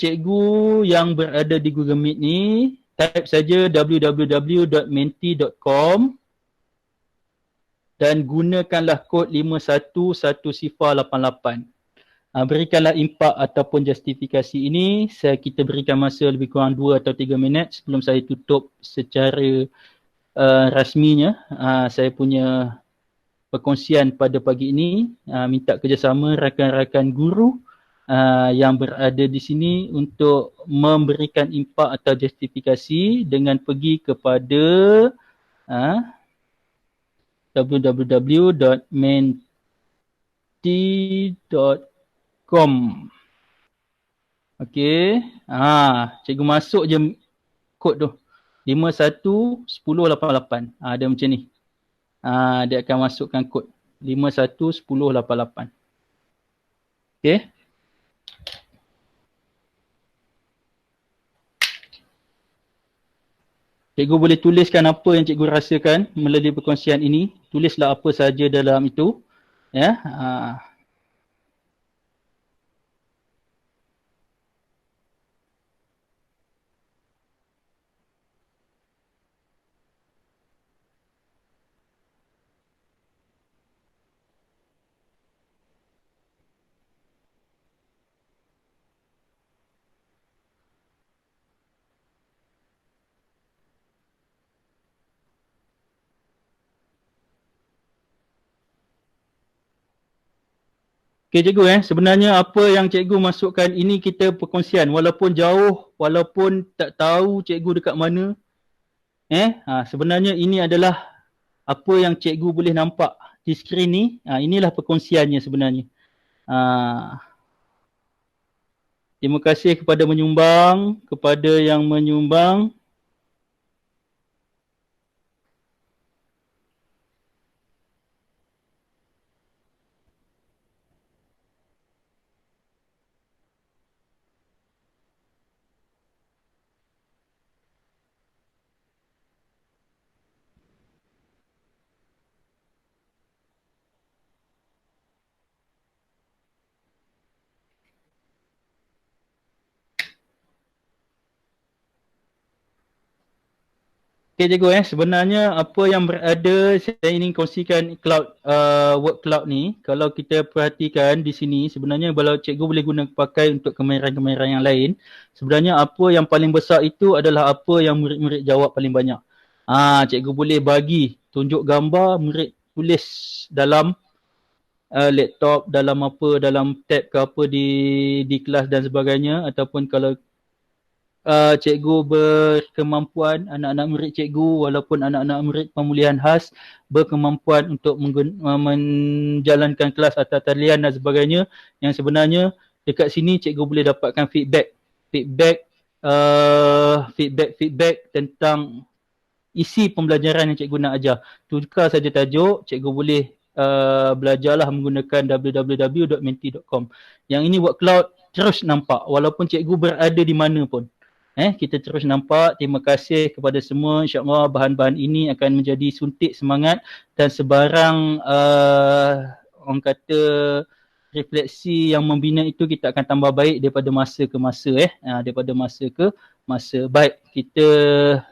yang berada di Google Meet ni, type saja www.menti.com dan gunakanlah kod 511088. Berikanlah impak ataupun justifikasi ini. Kita berikan masa lebih kurang 2 atau 3 minit sebelum saya tutup secara rasminya saya punya perkongsian pada pagi ini. Minta kerjasama rakan-rakan guru yang berada di sini untuk memberikan impak atau justifikasi dengan pergi kepada www.menti.com. Okey. Cikgu masuk je kod tu. 511088. Dia macam ni. Dia akan masukkan kod 511088. Okey. Cikgu boleh tuliskan apa yang cikgu rasakan melalui perkongsian ini. Tulislah apa saja dalam itu. Okey cikgu, sebenarnya apa yang cikgu masukkan ini kita perkongsian walaupun jauh, walaupun tak tahu cikgu dekat mana. Sebenarnya ini adalah apa yang cikgu boleh nampak di skrin ni. Inilah perkongsiannya sebenarnya. Terima kasih kepada yang menyumbang. Okey cikgu, sebenarnya apa yang berada, saya ingin kongsikan cloud, word cloud ni. Kalau kita perhatikan di sini, sebenarnya kalau cikgu boleh guna pakai untuk kemahiran-kemahiran yang lain, sebenarnya apa yang paling besar itu adalah apa yang murid-murid jawab paling banyak. Cikgu boleh bagi, tunjuk gambar, murid tulis dalam laptop, dalam apa, dalam tab ke apa di kelas dan sebagainya. Ataupun kalau cikgu berkemampuan, anak-anak murid cikgu walaupun anak-anak murid pemulihan khas berkemampuan untuk menjalankan kelas atas talian dan sebagainya, yang sebenarnya dekat sini cikgu boleh dapatkan feedback tentang isi pembelajaran yang cikgu nak ajar. Tukar saja tajuk, cikgu boleh belajarlah menggunakan www.menti.com. Yang ini word cloud terus nampak walaupun cikgu berada di mana pun. Kita terus nampak. Terima kasih kepada semua. InsyaAllah bahan-bahan ini akan menjadi suntik semangat dan sebarang orang kata refleksi yang membina itu kita akan tambah baik daripada masa ke masa. Daripada masa ke masa. Baik, kita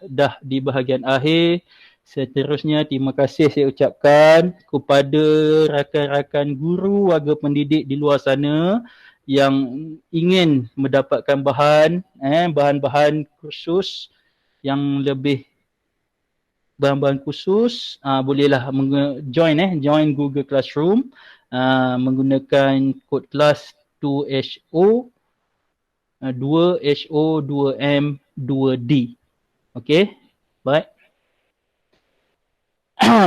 dah di bahagian akhir. Seterusnya terima kasih saya ucapkan kepada rakan-rakan guru, warga pendidik di luar sana yang ingin mendapatkan bahan-bahan khusus yang lebih bahan-bahan khusus, bolehlah join Google Classroom menggunakan kod kelas 2HO 2M 2D. Okey, baik.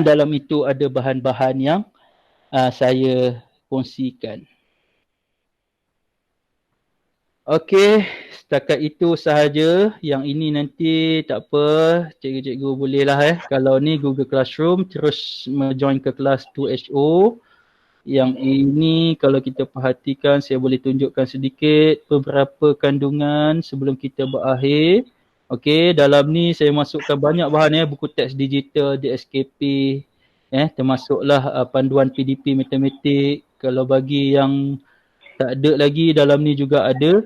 Dalam itu ada bahan-bahan yang saya kongsikan. Okey, setakat itu sahaja. Yang ini nanti tak apa, cikgu-cikgu bolehlah kalau ni Google Classroom terus join ke kelas 2HO. Yang ini kalau kita perhatikan, saya boleh tunjukkan sedikit beberapa kandungan sebelum kita berakhir. Okey, dalam ni saya masukkan banyak bahan buku teks digital, DSKP, termasuklah panduan PDP matematik. Kalau bagi yang tak ada lagi, dalam ni juga ada.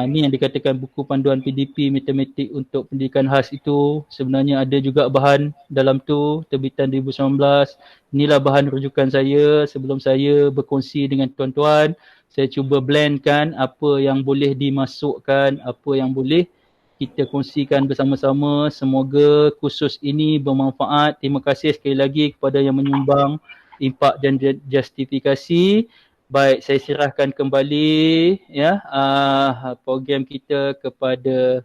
Ni yang dikatakan buku panduan PDP matematik untuk pendidikan khas itu. Sebenarnya ada juga bahan dalam tu, terbitan 2019. Inilah bahan rujukan saya sebelum saya berkongsi dengan tuan-tuan. Saya cuba blendkan apa yang boleh dimasukkan, apa yang boleh kita kongsikan bersama-sama. Semoga kursus ini bermanfaat. Terima kasih sekali lagi kepada yang menyumbang impak dan justifikasi. Baik, saya serahkan kembali program kita kepada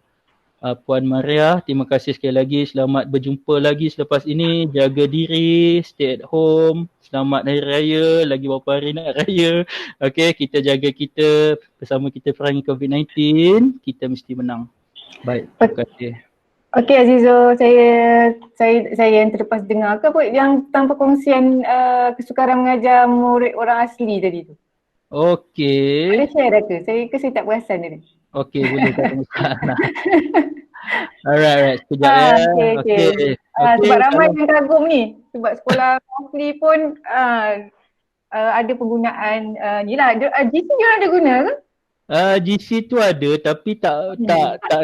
Puan Maria. Terima kasih sekali lagi. Selamat berjumpa lagi selepas ini. Jaga diri, stay at home. Selamat Hari Raya. Lagi berapa hari nak Raya. Okey, kita jaga kita bersama kita perangi COVID-19. Kita mesti menang. Baik, terima kasih. Okey Azizo, saya yang terlepas dengar ke apa yang tentang perkongsian kesukaran mengajar murid orang asli tadi tu? Okey. Boleh share dah ke? Saya tak perasan tadi. Okey, boleh, tak ada masalah. Alright, sekejap ya. Okey. Sebab ramai yang kagum ni. Sebab sekolah asli pun ada penggunaan ni lah. GC dia ada guna ke? GC tu ada tapi tak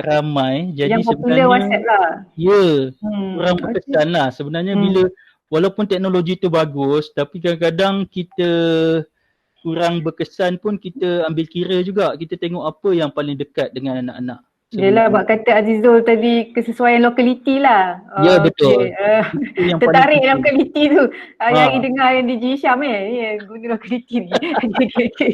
ramai. Jadi yang popular WhatsApp lah. Ya, kurang berkesan lah. Sebenarnya bila walaupun teknologi tu bagus tapi kadang-kadang kita kurang berkesan pun kita ambil kira juga. Kita tengok apa yang paling dekat dengan anak-anak. Yelah, bak kata Azizul tadi kesesuaian lokaliti lah. Ya betul. Okey. Itu yang paling Tertarik penting. lokaliti tu. Yang Ha. dengar yang di Syam guna lokaliti ni. Okey.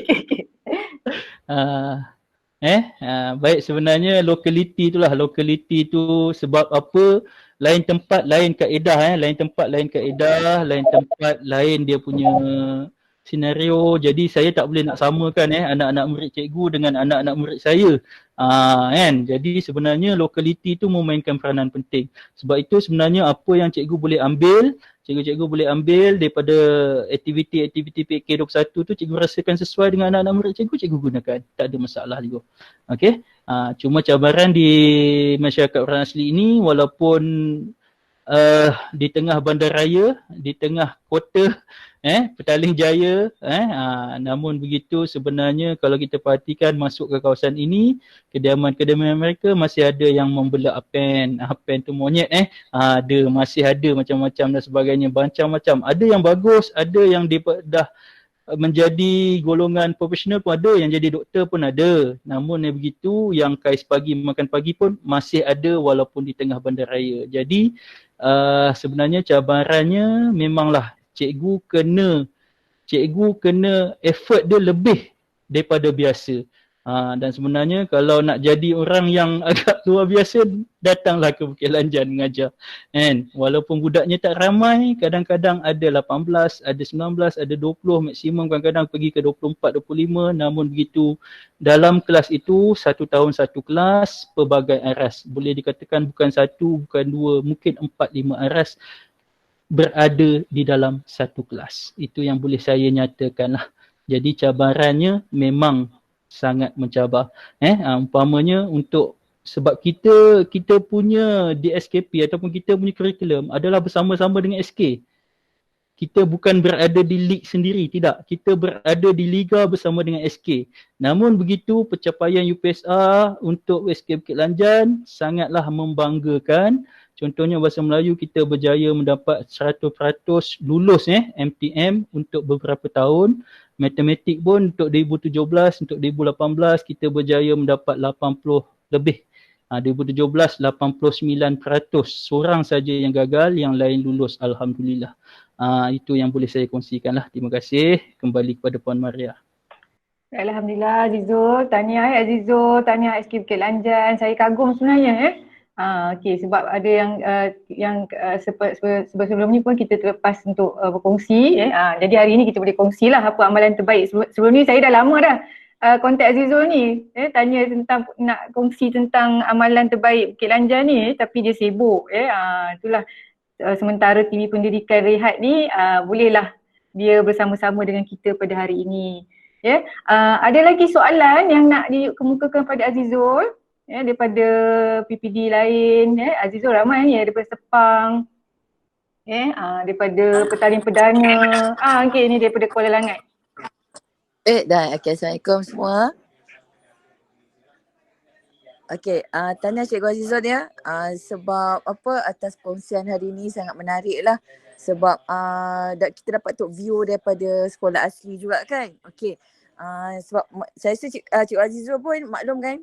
Baik, sebenarnya lokaliti itulah, lokaliti tu sebab apa, lain tempat lain kaedah, lain tempat lain kaedah, lain tempat lain dia punya senario. Jadi saya tak boleh nak samakan anak-anak murid cikgu dengan anak-anak murid saya. Kan? Jadi sebenarnya lokaliti tu memainkan peranan penting. Sebab itu sebenarnya apa yang cikgu boleh ambil, cikgu-cikgu boleh ambil daripada aktiviti-aktiviti PK21 tu, cikgu rasakan sesuai dengan anak-anak murid cikgu, cikgu gunakan. Tak ada masalah juga. Okey. Cuma cabaran di masyarakat orang asli ini, walaupun di tengah bandaraya, di tengah kota Petaling Jaya, namun begitu sebenarnya kalau kita perhatikan masuk ke kawasan ini, kediaman-kediaman mereka masih ada yang membelak apen tu monyet ada, masih ada macam-macam dan sebagainya, macam-macam. Ada yang bagus, ada yang dia dah menjadi golongan profesional pun ada, yang jadi doktor pun ada. Namun yang begitu, yang kais pagi makan pagi pun masih ada walaupun di tengah bandaraya. Jadi sebenarnya cabarannya memanglah cikgu kena effort dia lebih daripada biasa. Dan sebenarnya kalau nak jadi orang yang agak luar biasa, datanglah ke Bukit Lanjan mengajar. Walaupun budaknya tak ramai, kadang-kadang ada 18, ada 19, ada 20, maksimum kadang-kadang pergi ke 24, 25. Namun begitu, dalam kelas itu, satu tahun satu kelas, pelbagai aras. Boleh dikatakan bukan satu, bukan dua, mungkin 4, 5 aras berada di dalam satu kelas. Itu yang boleh saya nyatakan lah. Jadi cabarannya memang sangat mencabar. Umpamanya untuk, sebab kita punya DSKP ataupun kita punya kurikulum adalah bersama-sama dengan SK. Kita bukan berada di lig sendiri, tidak. Kita berada di liga bersama dengan SK. Namun begitu, pencapaian UPSR untuk SK Bukit Lanjan sangatlah membanggakan. Contohnya bahasa Melayu kita berjaya mendapat 100% lulus MTM untuk beberapa tahun. Matematik pun untuk 2017, untuk 2018 kita berjaya mendapat 80 lebih. 2017 89%. Seorang saja yang gagal, yang lain lulus, alhamdulillah. Itu yang boleh saya kongsikan lah. Terima kasih. Kembali kepada Puan Maria. Alhamdulillah Azizul, tahniah Azizul, tahniah SK Bukit Lanjan. Saya kagum sebenarnya okey, sebab ada yang sebelum ni pun kita terlepas untuk berkongsi jadi hari ni kita boleh kongsilah apa amalan terbaik. Sebelum ni saya dah lama dah kontak Azizul ni tanya tentang nak kongsi tentang amalan terbaik Bukit Lanjan ni, tapi dia sibuk itulah sementara TV Pendidikan rehat ni bolehlah dia bersama-sama dengan kita pada hari ini. Ada lagi soalan yang nak dikemukakan pada Azizul daripada PPD lain. Azizul ramai ni daripada Sepang, daripada Petaling Perdana, okey, ni daripada Kuala Langat. Assalamualaikum semua. Okey, tanya Cikgu Azizul ya. Sebab apa, atas perkongsian hari ni sangat menarik lah. Sebab kita dapat untuk view daripada sekolah asli juga kan. Okey. Sebab saya rasa Cikgu Azizul pun maklum kan,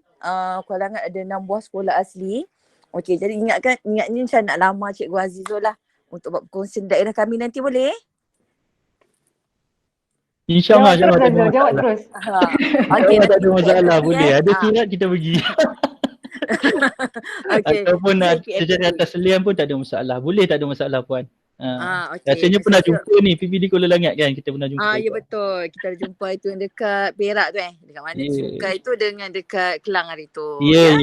Kuala Langat ada 6 buah sekolah asli. Okey, jadi ingatnya saya nak lama Cikgu Azizul lah untuk buat perkongsian daerah kami nanti, boleh? InsyaAllah Jawab terus. Okay, tak ada masalah, boleh. Ada kirat kita pergi. Ataupun secara atas selian pun tak ada masalah. Boleh, tak ada masalah Puan. Rasanya pernah jumpa ni PPD Kuala Langat kan, kita pernah jumpa. Ya betul, kita dah jumpa itu yang dekat Perak tu dekat mana Sungai tu dengan dekat Kelang hari tu. Ya.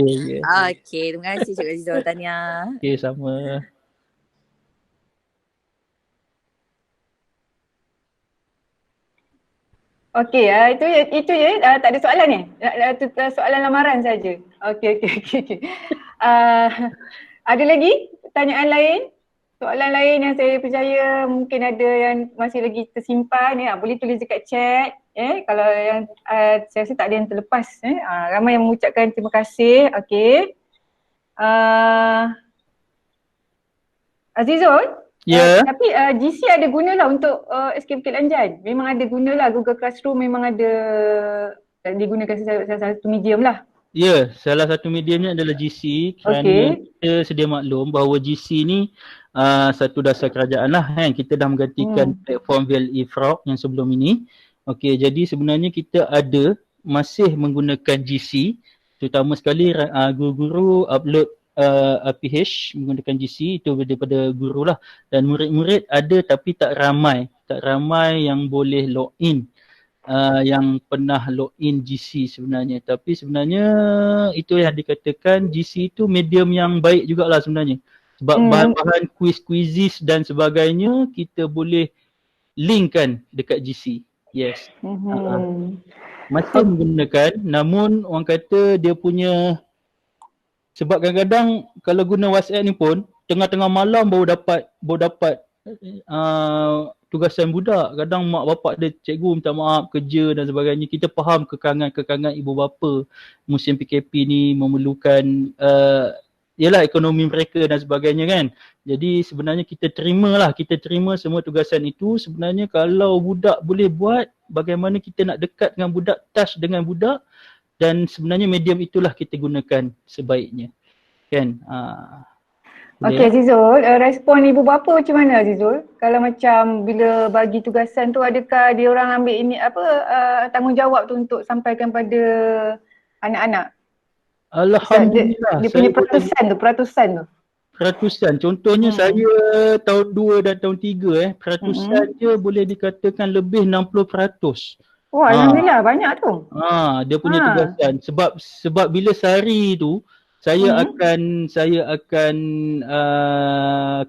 Okey, terima kasih Cikgu Azizul, tahniah. Okey, sama. Okey, itu je, tak ada soalan ni. Soalan lamaran saja. Okey. Ada lagi pertanyaan lain? Soalan lain yang saya percaya mungkin ada yang masih lagi tersimpan boleh tulis dekat chat. Kalau yang saya rasa tak ada yang terlepas. Ramai yang mengucapkan terima kasih. Okey. Azizul? Ya. Tapi GC ada gunalah untuk SK Bukit Lanjan. Memang ada gunalah, Google Classroom memang ada digunakan salah satu medium lah. Ya, salah satu mediumnya adalah GC kerana Okey. kita sedia maklum bahawa GC ni satu dasar kerajaan lah kan. Kita dah menggantikan platform VLE Frog yang sebelum ini. Okey, jadi sebenarnya kita masih menggunakan GC, terutama sekali guru-guru upload RPH menggunakan GC, itu daripada guru lah, dan murid-murid ada tapi tak ramai yang boleh login, yang pernah login GC sebenarnya. Tapi sebenarnya itu yang dikatakan GC itu medium yang baik jugalah sebenarnya. Sebab bahan-bahan quiz-quizzes dan sebagainya kita boleh linkkan dekat GC. Yes. Masih menggunakan, namun orang kata dia punya, sebab kadang-kadang kalau guna WhatsApp ni pun tengah-tengah malam baru dapat tugasan budak. Kadang mak bapak dia, cikgu minta maaf kerja dan sebagainya. Kita faham kekangan ibu bapa musim PKP ni memerlukan yalah ekonomi mereka dan sebagainya kan. Jadi sebenarnya kita terima semua tugasan itu. Sebenarnya kalau budak boleh buat, bagaimana kita nak dekat dengan budak, touch dengan budak, dan sebenarnya medium itulah kita gunakan sebaiknya. Kan? Okey Azizul, respon ibu bapa macam mana Azizul? Kalau macam bila bagi tugasan tu, adakah dia orang ambil ini tanggungjawab tu untuk sampaikan pada anak-anak? Alhamdulillah. Dia punya peratusan tu. Peratusan. Contohnya saya tahun 2 dan tahun 3 peratusan dia boleh dikatakan lebih 60%. Wah, Alhamdulillah banyak tu. Dia punya tugasan. Sebab bila sehari tu saya akan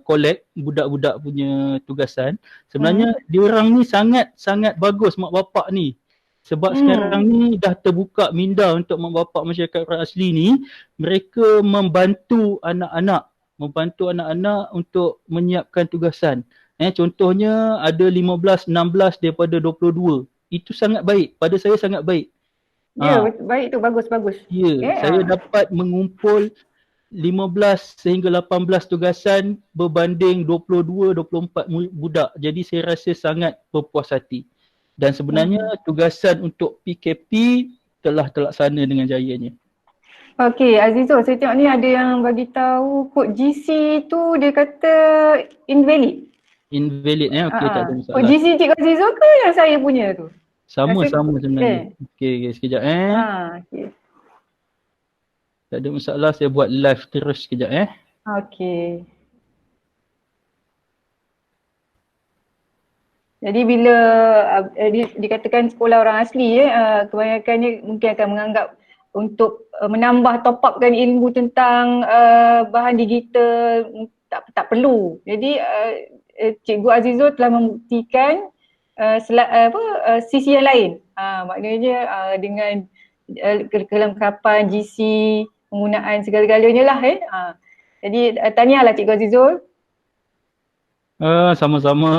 collect budak-budak punya tugasan. Sebenarnya diorang ni sangat bagus mak bapak ni. Sebab sekarang ni dah terbuka minda untuk mak bapak masyarakat orang asli ni. Mereka membantu anak-anak untuk menyiapkan tugasan. Contohnya ada 15, 16 daripada 22. Itu sangat baik. Pada saya sangat baik. Ya, baik tu, bagus. Ya, saya dapat mengumpul 15 sehingga 18 tugasan berbanding 22, 24 budak. Jadi saya rasa sangat berpuas hati. Dan sebenarnya tugasan untuk PKP telah terlaksana dengan jayanya. Okey, Azizul, saya tengok ni ada yang bagi tahu kod GC tu dia kata invalid. Invalid okey, tak ada masalah. Kod GC Cikgu Azizul ke yang saya punya tu? Sama sebenarnya. Okey, sekejap Okay. Tak ada masalah, saya buat live terus sekejap Okey. Jadi bila dikatakan sekolah orang asli kebanyakannya mungkin akan menganggap untuk menambah top upkan ilmu tentang bahan digital tak perlu. Jadi Cikgu Azizul telah membuktikan sisi yang lain. Maknanya dengan kelengkapan GC, penggunaan segala-galanya lah Jadi tahniahlah Cikgu Azizul. Sama-sama.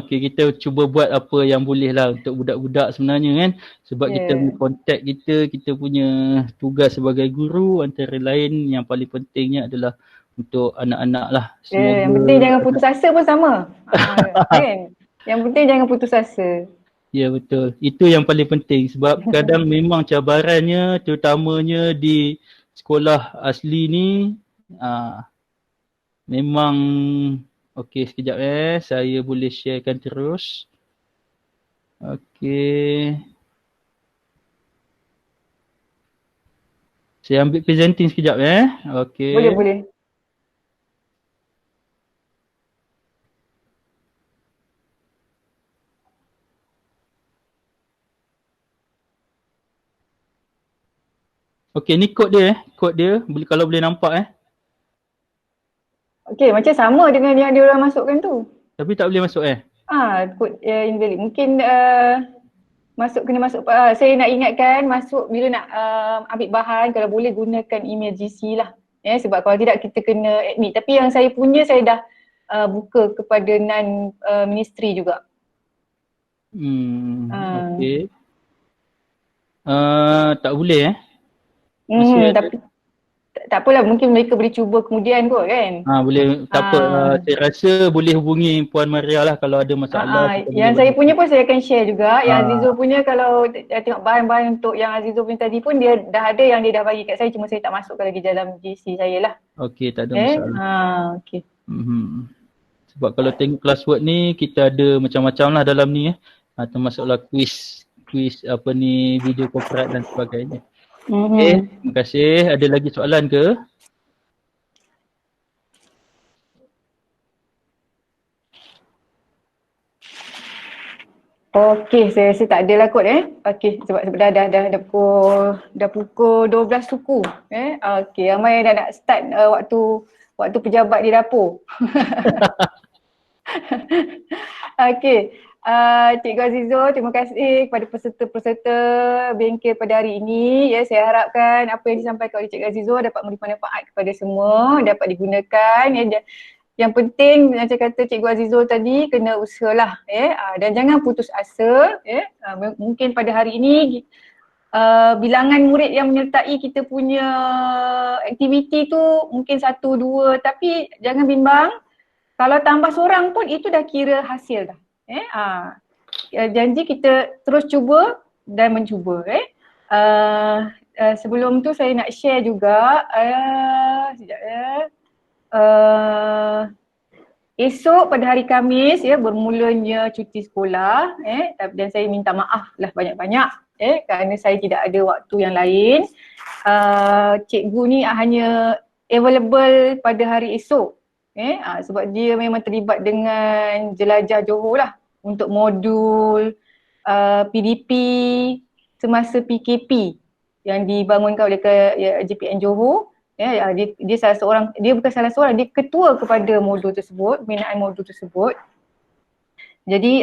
Okay, kita cuba buat apa yang boleh lah untuk budak-budak sebenarnya kan. Sebab kita punya kontak kita punya tugas sebagai guru, antara lain yang paling pentingnya adalah untuk anak-anak lah. Yang penting jangan putus asa pun sama. Kan? Yang penting jangan putus asa. Ya, betul. Itu yang paling penting sebab kadang memang cabarannya terutamanya di sekolah asli ni memang. Okey, sekejap saya boleh sharekan terus. Okey. Saya ambil presenting sekejap Okey. Boleh. Okey, ni kod dia kalau boleh nampak Okey, macam sama dengan yang diorang masukkan tu. Tapi tak boleh masuk kod invalid. Mungkin kena masuk. Saya nak ingatkan masuk bila nak ambil bahan, kalau boleh gunakan email GC lah. Sebab kalau tidak kita kena admit. Tapi yang saya punya saya dah buka kepada non-ministry juga. Okey. Tak boleh tak apalah, mungkin mereka boleh cuba kemudian kot kan. Boleh, tak apa. Saya rasa boleh hubungi Puan Maria lah kalau ada masalah. Kita boleh Yang saya bagi. punya pun saya akan share juga. Yang Ah. Azizul punya, kalau tengok bahan-bahan untuk yang Azizul punya tadi pun dia dah ada yang dia dah bagi kat saya, cuma saya tak masukkan lagi dalam GC saya lah. Okey, tak ada masalah. Okey. Sebab kalau tengok classwork ni kita ada macam-macam lah dalam ni termasuklah quiz apa ni, video corporate dan sebagainya. Okey, terima kasih. Ada lagi soalan ke? Okey, saya rasa tak ada lah kot Okey, sebab dah pukul 12 suku Okey, ramai dah nak start waktu pejabat di dapur. Okey, Cikgu Azizul, terima kasih kepada peserta-peserta bengkel pada hari ini. Saya harapkan apa yang disampaikan oleh Cikgu Azizul dapat memberi manfaat kepada semua, dapat digunakan. Yang penting macam kata Cikgu Azizul tadi, kena usahalah dan jangan putus asa. Mungkin pada hari ini bilangan murid yang menyertai kita punya aktiviti tu mungkin 1, 2, tapi jangan bimbang. Kalau tambah seorang pun itu dah kira hasil dah. Janji kita terus cuba dan mencuba. Sebelum tu saya nak share juga sekejap esok pada hari Khamis bermulanya cuti sekolah dan saya minta maaf lah banyak-banyak kerana saya tidak ada waktu yang lain. Cikgu ni hanya available pada hari esok sebab dia memang terlibat dengan Jelajah Johor lah untuk modul PDP semasa PKP yang dibangunkan oleh JPN Johor. Dia salah seorang, dia bukan salah seorang, dia ketua kepada modul tersebut, pembinaan modul tersebut. Jadi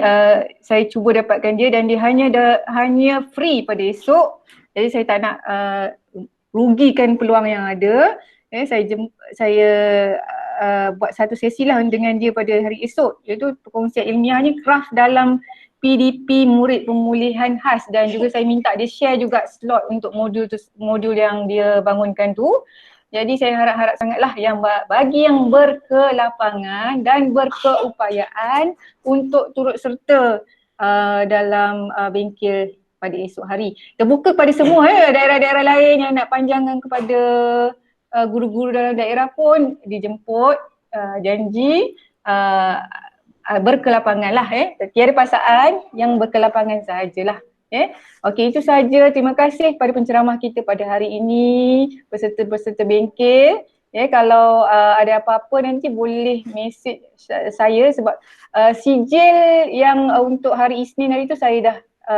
saya cuba dapatkan dia dan dia hanya free pada esok. Jadi saya tak nak rugikan peluang yang ada. Saya buat satu sesi lah dengan dia pada hari esok, iaitu perkongsian ilmiahnya craft dalam PDP murid pemulihan khas, dan juga saya minta dia share juga slot untuk modul yang dia bangunkan tu. Jadi saya harap-harap sangatlah yang bagi yang berkelapangan dan berkeupayaan untuk turut serta dalam bengkel pada esok hari. Terbuka kepada semua daerah-daerah lain yang nak panjangkan kepada guru-guru dalam daerah pun dijemput, janji berkelapangan lah tiada paksaan, yang berkelapangan sahajalah. Okey, itu sahaja. Terima kasih kepada penceramah kita pada hari ini, peserta-peserta bengkel. Kalau ada apa-apa nanti boleh message saya sebab sijil yang untuk hari Isnin hari tu saya dah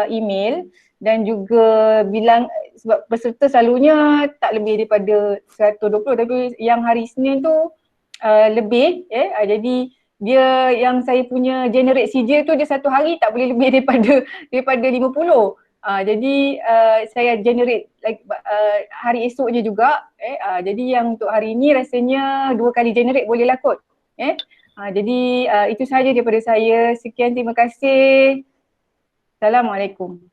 email, dan juga bilang sebab peserta selalunya tak lebih daripada 120, tapi yang hari Isnin tu lebih jadi dia yang saya punya generate sijil tu dia satu hari tak boleh lebih daripada 50. Jadi saya generate hari esoknya juga. Jadi yang untuk hari ini rasanya 2 kali generate boleh lah kot. Jadi itu sahaja daripada saya. Sekian, terima kasih. Assalamualaikum.